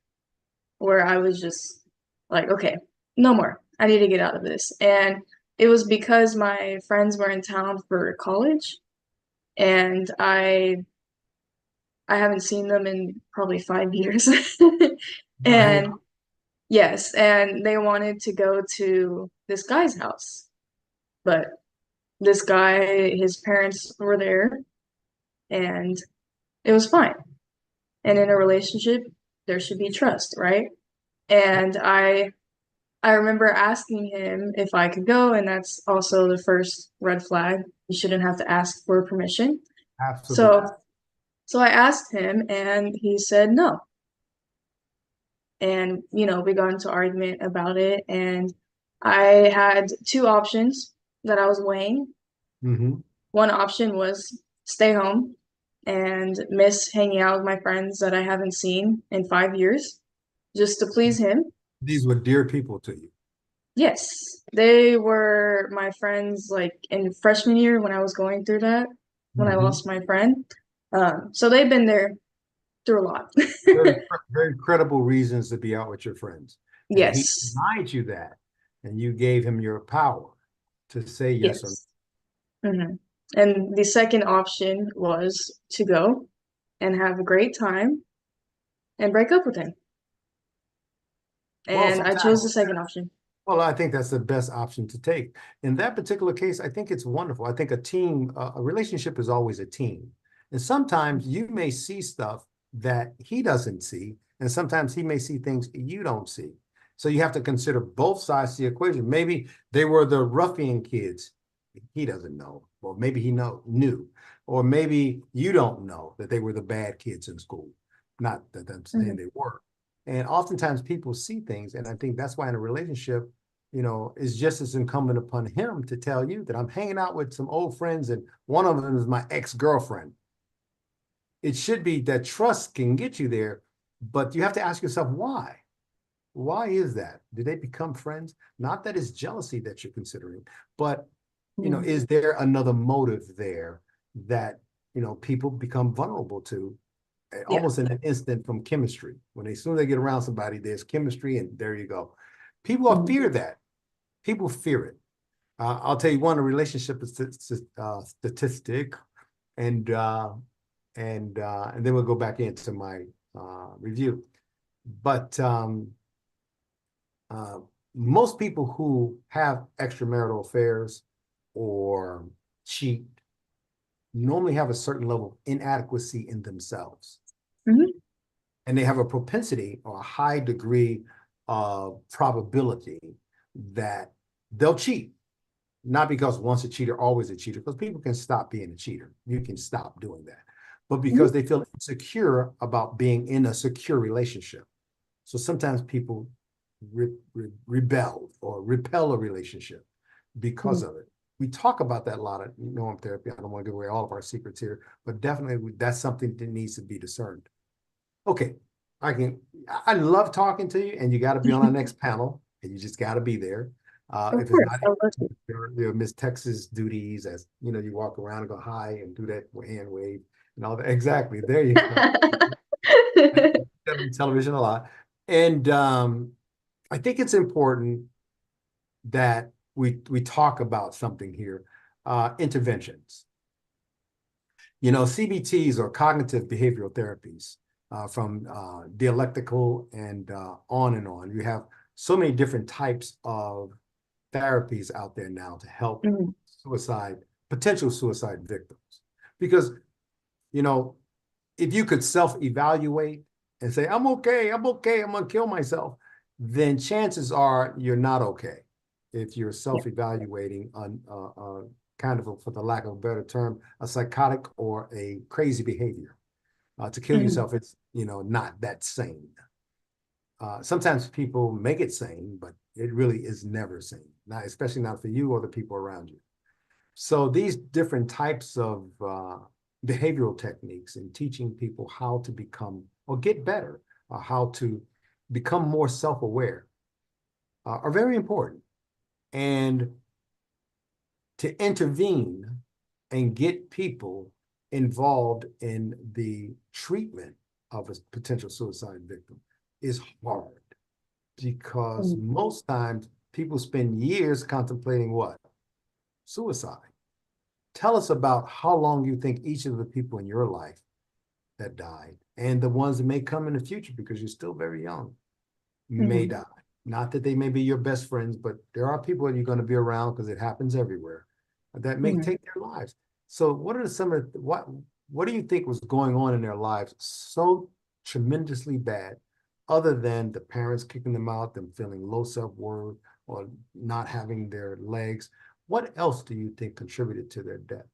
Speaker 2: where I was just like, okay, no more. I need to get out of this. And it was because my friends were in town for college and I haven't seen them in probably 5 years.
Speaker 1: Gotta hang
Speaker 2: And
Speaker 1: out.
Speaker 2: yes, and they wanted to go to this guy's house. But this guy, his parents were there and it was fine. And in a relationship, there should be trust, right? And I remember asking him if I could go, and that's also the first red flag. You shouldn't have to ask for permission. So
Speaker 1: Absolutely.
Speaker 2: so I asked him and he said no. And we got into argument about it and I had two options that I was weighing.
Speaker 1: Hmm.
Speaker 2: One option was stay home and miss hanging out with my friends that I haven't seen in 5 years just to please him.
Speaker 1: These were dear people to you.
Speaker 2: Yes, they were my friends like in freshman year when I was going through that. when I
Speaker 1: Mhm.
Speaker 2: lost my friend. So they've been there through a lot.
Speaker 1: Very credible reasons to be out with your friends. And he
Speaker 2: Yes,
Speaker 1: denied you that, and you gave him your power to say yes or no.
Speaker 2: yes. And the second option was to go and have a great time and break up with him.
Speaker 1: Well,
Speaker 2: And I chose
Speaker 1: sometimes,
Speaker 2: the second option.
Speaker 1: well, I think that's the best option to take. In that particular case, I think it's wonderful. I think a relationship is always a team. And sometimes you may see stuff that he doesn't see, and sometimes he may see things you don't see. So you have to consider both sides of the equation. Maybe they were the ruffian kids. He doesn't know. Or maybe he knew. Or maybe you don't know that they were the bad kids in school. Not that I'm saying
Speaker 2: Mhm.
Speaker 1: they were. And oftentimes people see things, and I think that's why in a relationship, it's just as incumbent upon him to tell you that I'm hanging out with some old friends, and one of them is my ex-girlfriend. It should be that trust can get you there, but you have to ask yourself why. Why is that? Do they become friends? Not that it's jealousy that you're considering, but
Speaker 2: Mhm.
Speaker 1: is there another motive there that people become vulnerable to
Speaker 2: Yeah.
Speaker 1: almost in an instant from chemistry. As soon as they get around somebody, there's chemistry, and there you go. People
Speaker 2: Mhm.
Speaker 1: fear that. People fear it. I'll tell you one, a relationship statistic, and then we'll go back into my review. But uh, most people who have extramarital affairs or cheat normally have a certain level of inadequacy in themselves.
Speaker 2: Mhm.
Speaker 1: And they have a propensity or a high degree of probability that they'll cheat. Not because once a cheater, always a cheater, because people can stop being a cheater. You can stop doing that. But
Speaker 2: Mhm.
Speaker 1: because they feel insecure about being in a secure relationship. So sometimes people rebel or repel a relationship because
Speaker 2: Mhm.
Speaker 1: of it. We talk about that a lot at norm therapy. I don't want to give away all of our secrets here, but definitely that's something that needs to be discerned. Okay, I love talking to you, and you got to be on our next panel, and you just got to be there.
Speaker 2: Of
Speaker 1: If it's
Speaker 2: course,
Speaker 1: not
Speaker 2: I would love to.
Speaker 1: your Miss Texas duties, as you walk around and go hi and do that hand wave and all that. Exactly. There you go. Television a lot. And I think it's important that we talk about something here, interventions. CBTs or cognitive behavioral therapies, from dialectical and on and on. You have so many different types of therapies out there now to help
Speaker 2: Mhm.
Speaker 1: potential suicide victims. Because, you know, if you could self-evaluate and say, I'm okay, I'm gonna kill myself, then chances are you're not okay. If you're
Speaker 2: Yeah.
Speaker 1: self-evaluating on kind of, for the lack of a better term, a psychotic or a crazy behavior. To kill
Speaker 2: Mhm.
Speaker 1: yourself, it's not that sane. Sometimes people make it sane, but it really is never sane, not especially not for you or the people around you. So these different types of behavioral techniques and teaching people how to become or get better, or how to become more self-aware, are very important. And to intervene and get people involved in the treatment of a potential suicide victim is hard, because
Speaker 2: Mhm.
Speaker 1: most times people spend years contemplating what? Suicide. Tell us about how long you think each of the people in your life that died, and the ones that may come in the future, because you're still very young, may
Speaker 2: Mhm.
Speaker 1: die. Not that they may be your best friends, but there are people that you're going to be around, because it happens everywhere, that may
Speaker 2: Mhm.
Speaker 1: take their lives. So what are some of what do you think was going on in their lives so tremendously bad, other than the parents kicking them out, them feeling low self-worth, or not having their legs? What else do you think contributed to their death?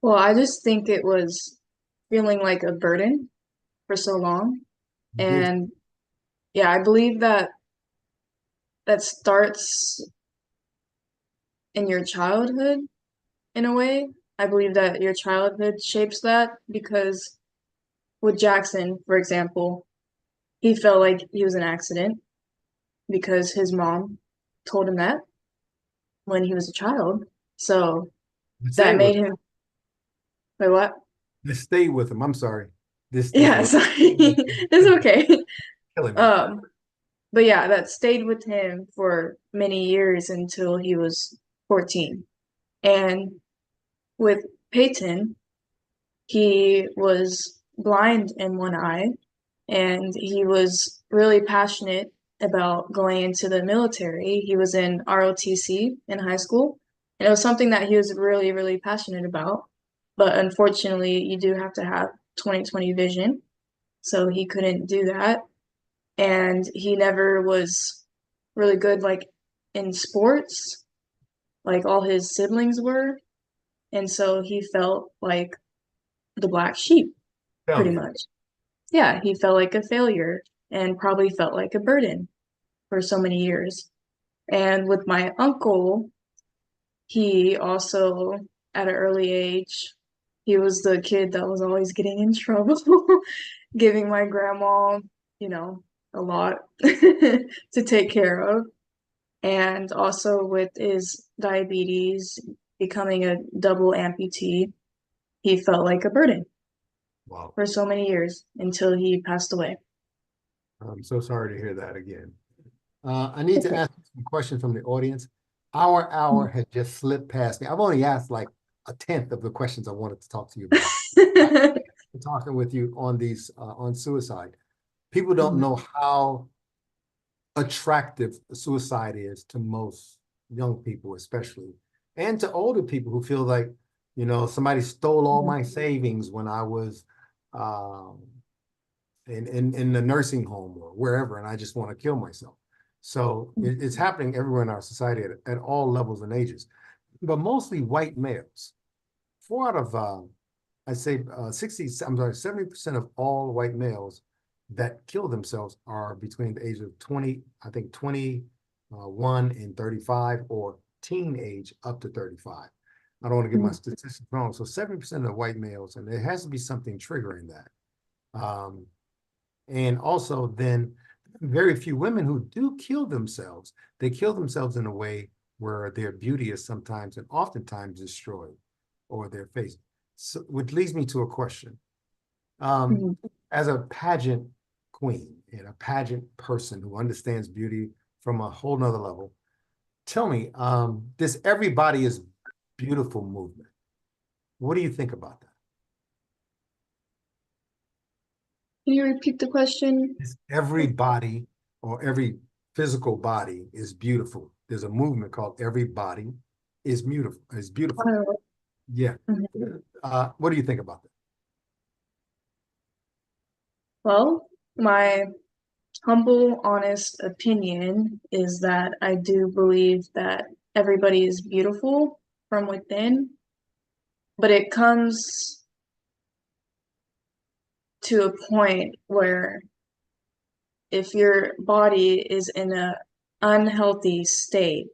Speaker 2: Well, I just think it was feeling like a burden for so long.
Speaker 1: Big.
Speaker 2: And yeah, I believe that that starts in your childhood in a way. I believe that your childhood shapes that because with Jackson, for example, he felt like he was an accident because his mom told him that when he was a child. So
Speaker 1: Stay
Speaker 2: that
Speaker 1: with
Speaker 2: made him, wait, what?
Speaker 1: Let's stay with him. I'm sorry. This
Speaker 2: Yeah, sorry. It's okay.
Speaker 1: killing me.
Speaker 2: Um, but yeah, that stayed with him for many years until he was 14. And with Peyton, he was blind in one eye, and he was really passionate about going into the military. He was in ROTC in high school, and it was something that he was really, really passionate about. But unfortunately, you do have to have 20/20 vision, so he couldn't do that. And he never was really good, like in sports, like all his siblings were. And so he felt like the black sheep, pretty
Speaker 1: Failure.
Speaker 2: much. Yeah, he felt like a failure and probably felt like a burden for so many years. And with my uncle, he also, at an early age, he was the kid that was always getting in trouble, giving my grandma, you know, a lot to take care of. And also with his diabetes, becoming a double amputee, he felt like a burden
Speaker 1: Wow.
Speaker 2: for so many years until he passed away.
Speaker 1: I'm so sorry to hear that again. I need to
Speaker 2: Okay.
Speaker 1: ask some questions from the audience. Our hour has just slipped past me. I've only asked like a tenth of the questions I wanted to talk to you about. Talking with you on these on suicide. People don't know how attractive suicide is to most young people, especially, and to older people who feel like, somebody stole all my savings when I was um, in the nursing home or wherever, and I just want to kill myself. So it's happening everywhere in our society at all levels and ages, but mostly white males. Four out of I'd say 70% of all white males that kill themselves are between the age of 20, I think 21 and 35, or teenage up to 35. I don't want to get my statistics wrong. So 70% of the white males, and there has to be something triggering that. And also then very few women who do kill themselves, they kill themselves in a way where their beauty is sometimes and oftentimes destroyed, or their face. So, which leads me to a question. As a pageant queen and a pageant person who understands beauty from a whole nother level, tell me, this everybody is beautiful movement. What do you think about that?
Speaker 2: Can you repeat the question?
Speaker 1: Is everybody, or every physical body is beautiful? There's a movement called Every Body is Beautiful. Is beautiful. Yeah. What do you think about that?
Speaker 2: Well, my humble, honest opinion is that I do believe that everybody is beautiful from within, but it comes to a point where if your body is in an unhealthy state,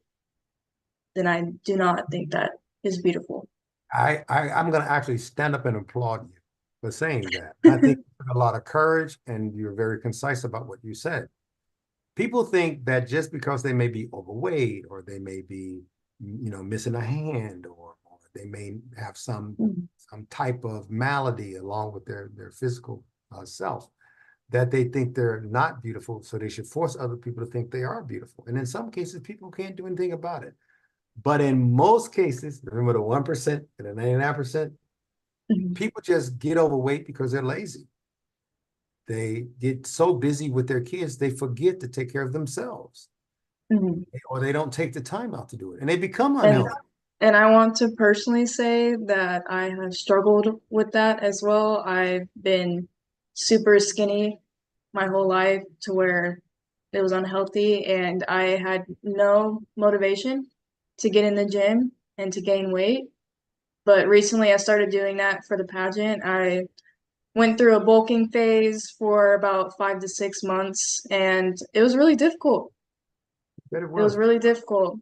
Speaker 2: then I do not think that is beautiful.
Speaker 1: I'm going to actually stand up and applaud you for saying that. I think you took a lot of courage, and you're very concise about what you said. People think that just because they may be overweight, or they may be, missing a hand, or they may have some type of malady along with their physical self, that they think they're not beautiful, so they should force other people to think they are beautiful. And in some cases, people can't do anything about it. But in most cases, remember the 1% and the 99%, people just get overweight because they're lazy. They get so busy with their kids, they forget to take care of themselves, or they don't take the time out to do it, and they become
Speaker 2: And
Speaker 1: unhealthy.
Speaker 2: and I want to personally say that I have struggled with that as well. I've been super skinny my whole life to where it was unhealthy, and I had no motivation to get in the gym and to gain weight. But recently I started doing that for the pageant. I went through a bulking phase for about 5 to 6 months, and it was really difficult.
Speaker 1: But it
Speaker 2: It was
Speaker 1: was.
Speaker 2: really difficult.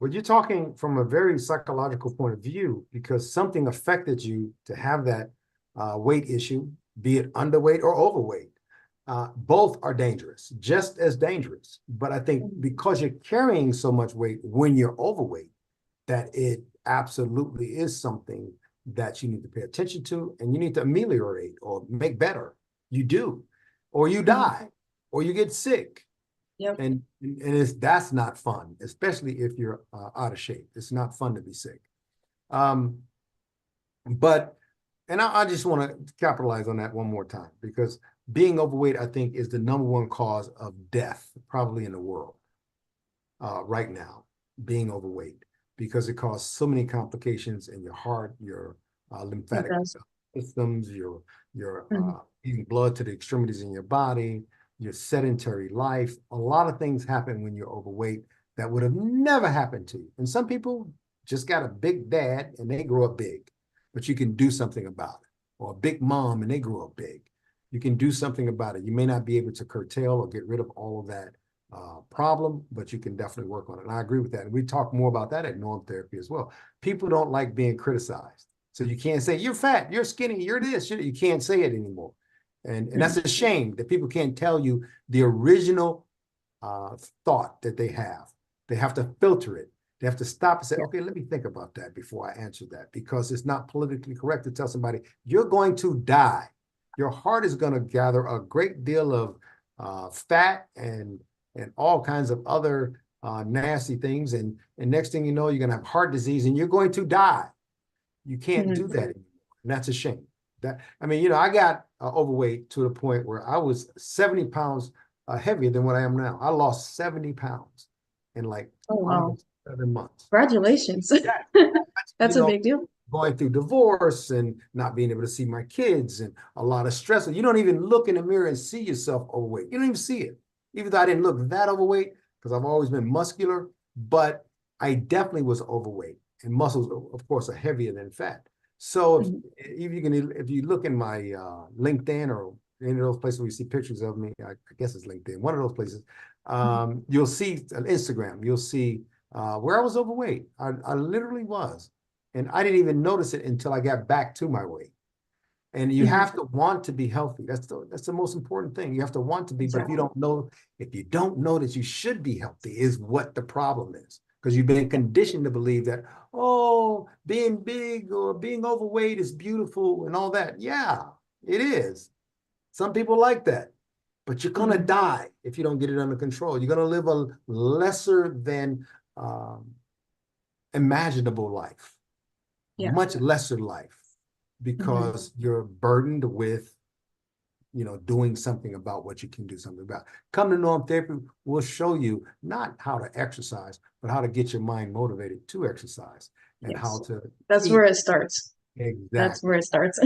Speaker 1: Well, you're talking from a very psychological point of view, because something affected you to have that weight issue, be it underweight or overweight. Both are dangerous, just as dangerous. But I think because you're carrying so much weight when you're overweight, that it absolutely is something that you need to pay attention to, and you need to ameliorate or make better. You do, or you die, or you get sick.
Speaker 2: Yep.
Speaker 1: And that's not fun, especially if you're out of shape. It's not fun to be sick. But I just want to capitalize on that one more time, because being overweight, I think, is the #1 cause of death probably in the world right now, being overweight, because it causes so many complications in your heart, your lymphatic systems, your eating blood to the extremities in your body, your sedentary life. A lot of things happen when you're overweight that would have never happened to you. And some people just got a big dad and they grow up big, but you can do something about it. Or a big mom and they grew up big. You can do something about it. You may not be able to curtail or get rid of all of that problem, but you can definitely work on it. And I agree with that. And we talk more about that at norm therapy as well. People don't like being criticized. So you can't say, you're fat, you're skinny, you're this. You can't say it anymore. And that's a shame that people can't tell you the original thought that they have. They have to filter it. They have to stop and say, okay, let me think about that before I answer that, because it's not politically correct to tell somebody, you're going to die. Your heart is going to gather a great deal of fat and all kinds of other nasty things. And next thing you know, you're going to have heart disease and you're going to die. You can't do that anymore. And that's a shame. I got overweight to the point where I was 70 pounds heavier than what I am now. I lost 70 pounds in like 7 months.
Speaker 2: Congratulations. That's a big deal.
Speaker 1: Going through divorce and not being able to see my kids and a lot of stress. You don't even look in the mirror and see yourself overweight. You don't even see it. Even though I didn't look that overweight, because I've always been muscular, but I definitely was overweight. And muscles, of course, are heavier than fat. So if you look in my LinkedIn or any of those places where you see pictures of me, I guess it's LinkedIn, one of those places, you'll see Instagram, you'll see where I was overweight. I literally was. And I didn't even notice it until I got back to my weight. And you have to want to be healthy. That's the most important thing. You have to want to be, but if you don't know that you should be healthy is what the problem is. Because you've been conditioned to believe that, oh, being big or being overweight is beautiful and all that. Yeah, it is. Some people like that. But you're going to die if you don't get it under control. You're going to live a lesser than imaginable life, much lesser life, because you're burdened with doing something about what you can do something about. Come to Norm Therapy, we'll show you not how to exercise, but how to get your mind motivated to exercise and how to
Speaker 2: That's
Speaker 1: eat.
Speaker 2: Where it starts.
Speaker 1: Exactly.
Speaker 2: That's where it starts.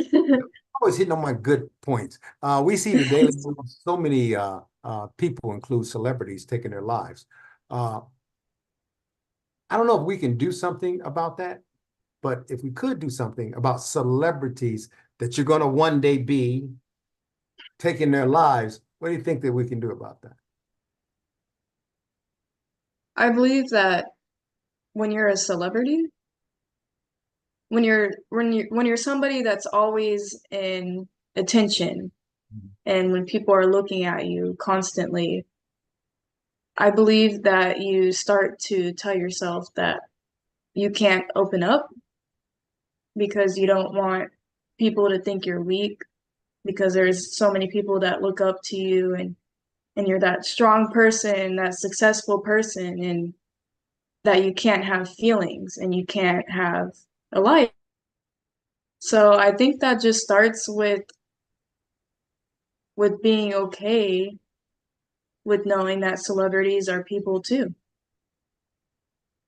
Speaker 1: Always hitting on my good points. We see the daily news, so many people, include celebrities, taking their lives. I don't know if we can do something about that, but if we could do something about celebrities that you're going to one day be taking their lives, what do you think that we can do about that?
Speaker 2: I believe that when you're a celebrity, when you're somebody that's always in attention, and when people are looking at you constantly, I believe that you start to tell yourself that you can't open up because you don't want people to think you're weak, because there's so many people that look up to you, and you're that strong person, that successful person, and that you can't have feelings and you can't have a life. So I think that just starts with being okay with knowing that celebrities are people too.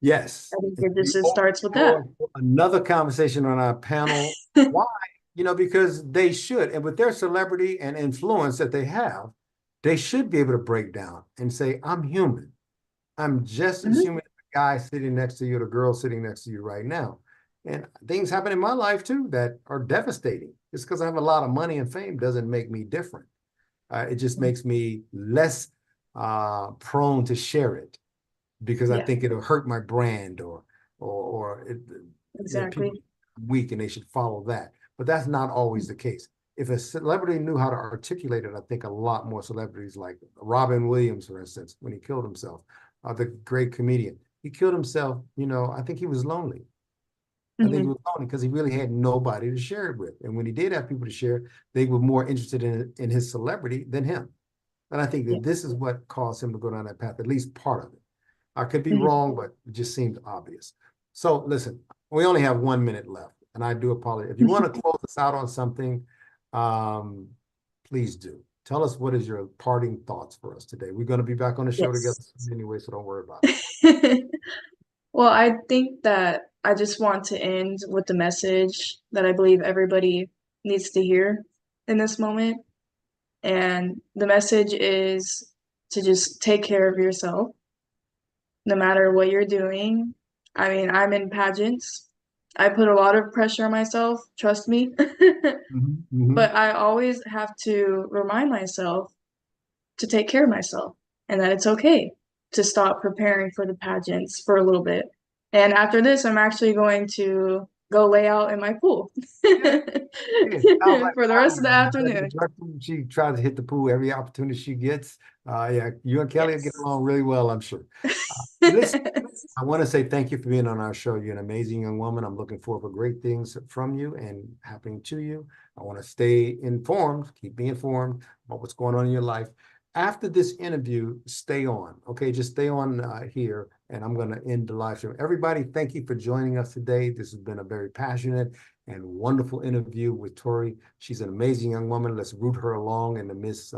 Speaker 1: Yes.
Speaker 2: I think it just starts with that.
Speaker 1: Another conversation on our panel. Why? Because they should, and with their celebrity and influence that they have, they should be able to break down and say, I'm human. I'm just as human as the guy sitting next to you, the girl sitting next to you right now. And things happen in my life too that are devastating. Just because I have a lot of money and fame doesn't make me different. It just makes me less prone to share it, because I think it'll hurt my brand or
Speaker 2: exactly.
Speaker 1: people are weak and they should follow that. But that's not always the case. If a celebrity knew how to articulate it, I think a lot more celebrities, like Robin Williams, for instance, when he killed himself, the great comedian, he killed himself, I think he was lonely. I think it
Speaker 2: Mhm.
Speaker 1: was Tony because he really had nobody to share it with. And when he did have people to share, they were more interested in his celebrity than him. And I think
Speaker 2: Yeah.
Speaker 1: that this is what caused him to go down that path, at least part of it. I could be
Speaker 2: Mhm.
Speaker 1: wrong, but it just seemed obvious. So listen, we only have 1 minute left, and I do apologize. If you want to close us out on something, um, please do. Tell us what is your parting thoughts for us today. We're going to be back on the show together
Speaker 2: Yes.
Speaker 1: anyway, so don't worry about it.
Speaker 2: Well, I think that I just want to end with the message that I believe everybody needs to hear in this moment. And the message is to just take care of yourself, no matter what you're doing. I mean, I'm in pageants. I put a lot of pressure on myself, trust me.
Speaker 1: Mhm.
Speaker 2: But I always have to remind myself to take care of myself and that it's okay to stop preparing for the pageants for a little bit. And after this, I'm actually going to go lay out in my pool
Speaker 1: Yeah, yeah. Sounds like
Speaker 2: for the rest of the afternoon.
Speaker 1: she tries to hit the pool every opportunity she gets. Yeah, you and Kelly will get
Speaker 2: Yes.
Speaker 1: along really well, I'm sure. Listen, I want to say thank you for being on our show. You're an amazing young woman. I'm looking forward for great things from you and happening to you. I want to stay informed, keep me informed about what's going on in your life. After this interview, stay on. Okay, just stay on here, and I'm going to end the live stream. Everybody, thank you for joining us today. This has been a very passionate and wonderful interview with Tori. She's an amazing young woman. Let's root her along in the Miss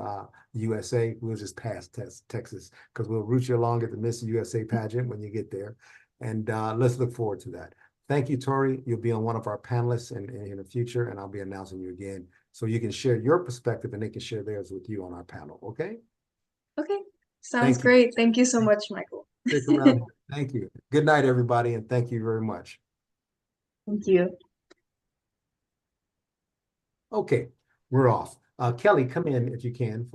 Speaker 1: USA. We'll just pass Texas because we'll root you along at the Miss USA pageant when you get there. And let's look forward to that. Thank you, Tori. You'll be on one of our panelists in the future, and I'll be announcing you again so you can share your perspective and they can share theirs with you on our panel. Okay?
Speaker 2: Okay. Sounds
Speaker 1: Thank you.
Speaker 2: great. Thank you so much, Michael.
Speaker 1: Stick around. Thank you. Good night, everybody, and thank you very much.
Speaker 2: Thank you.
Speaker 1: Okay, we're off. Kelly, come in if you can.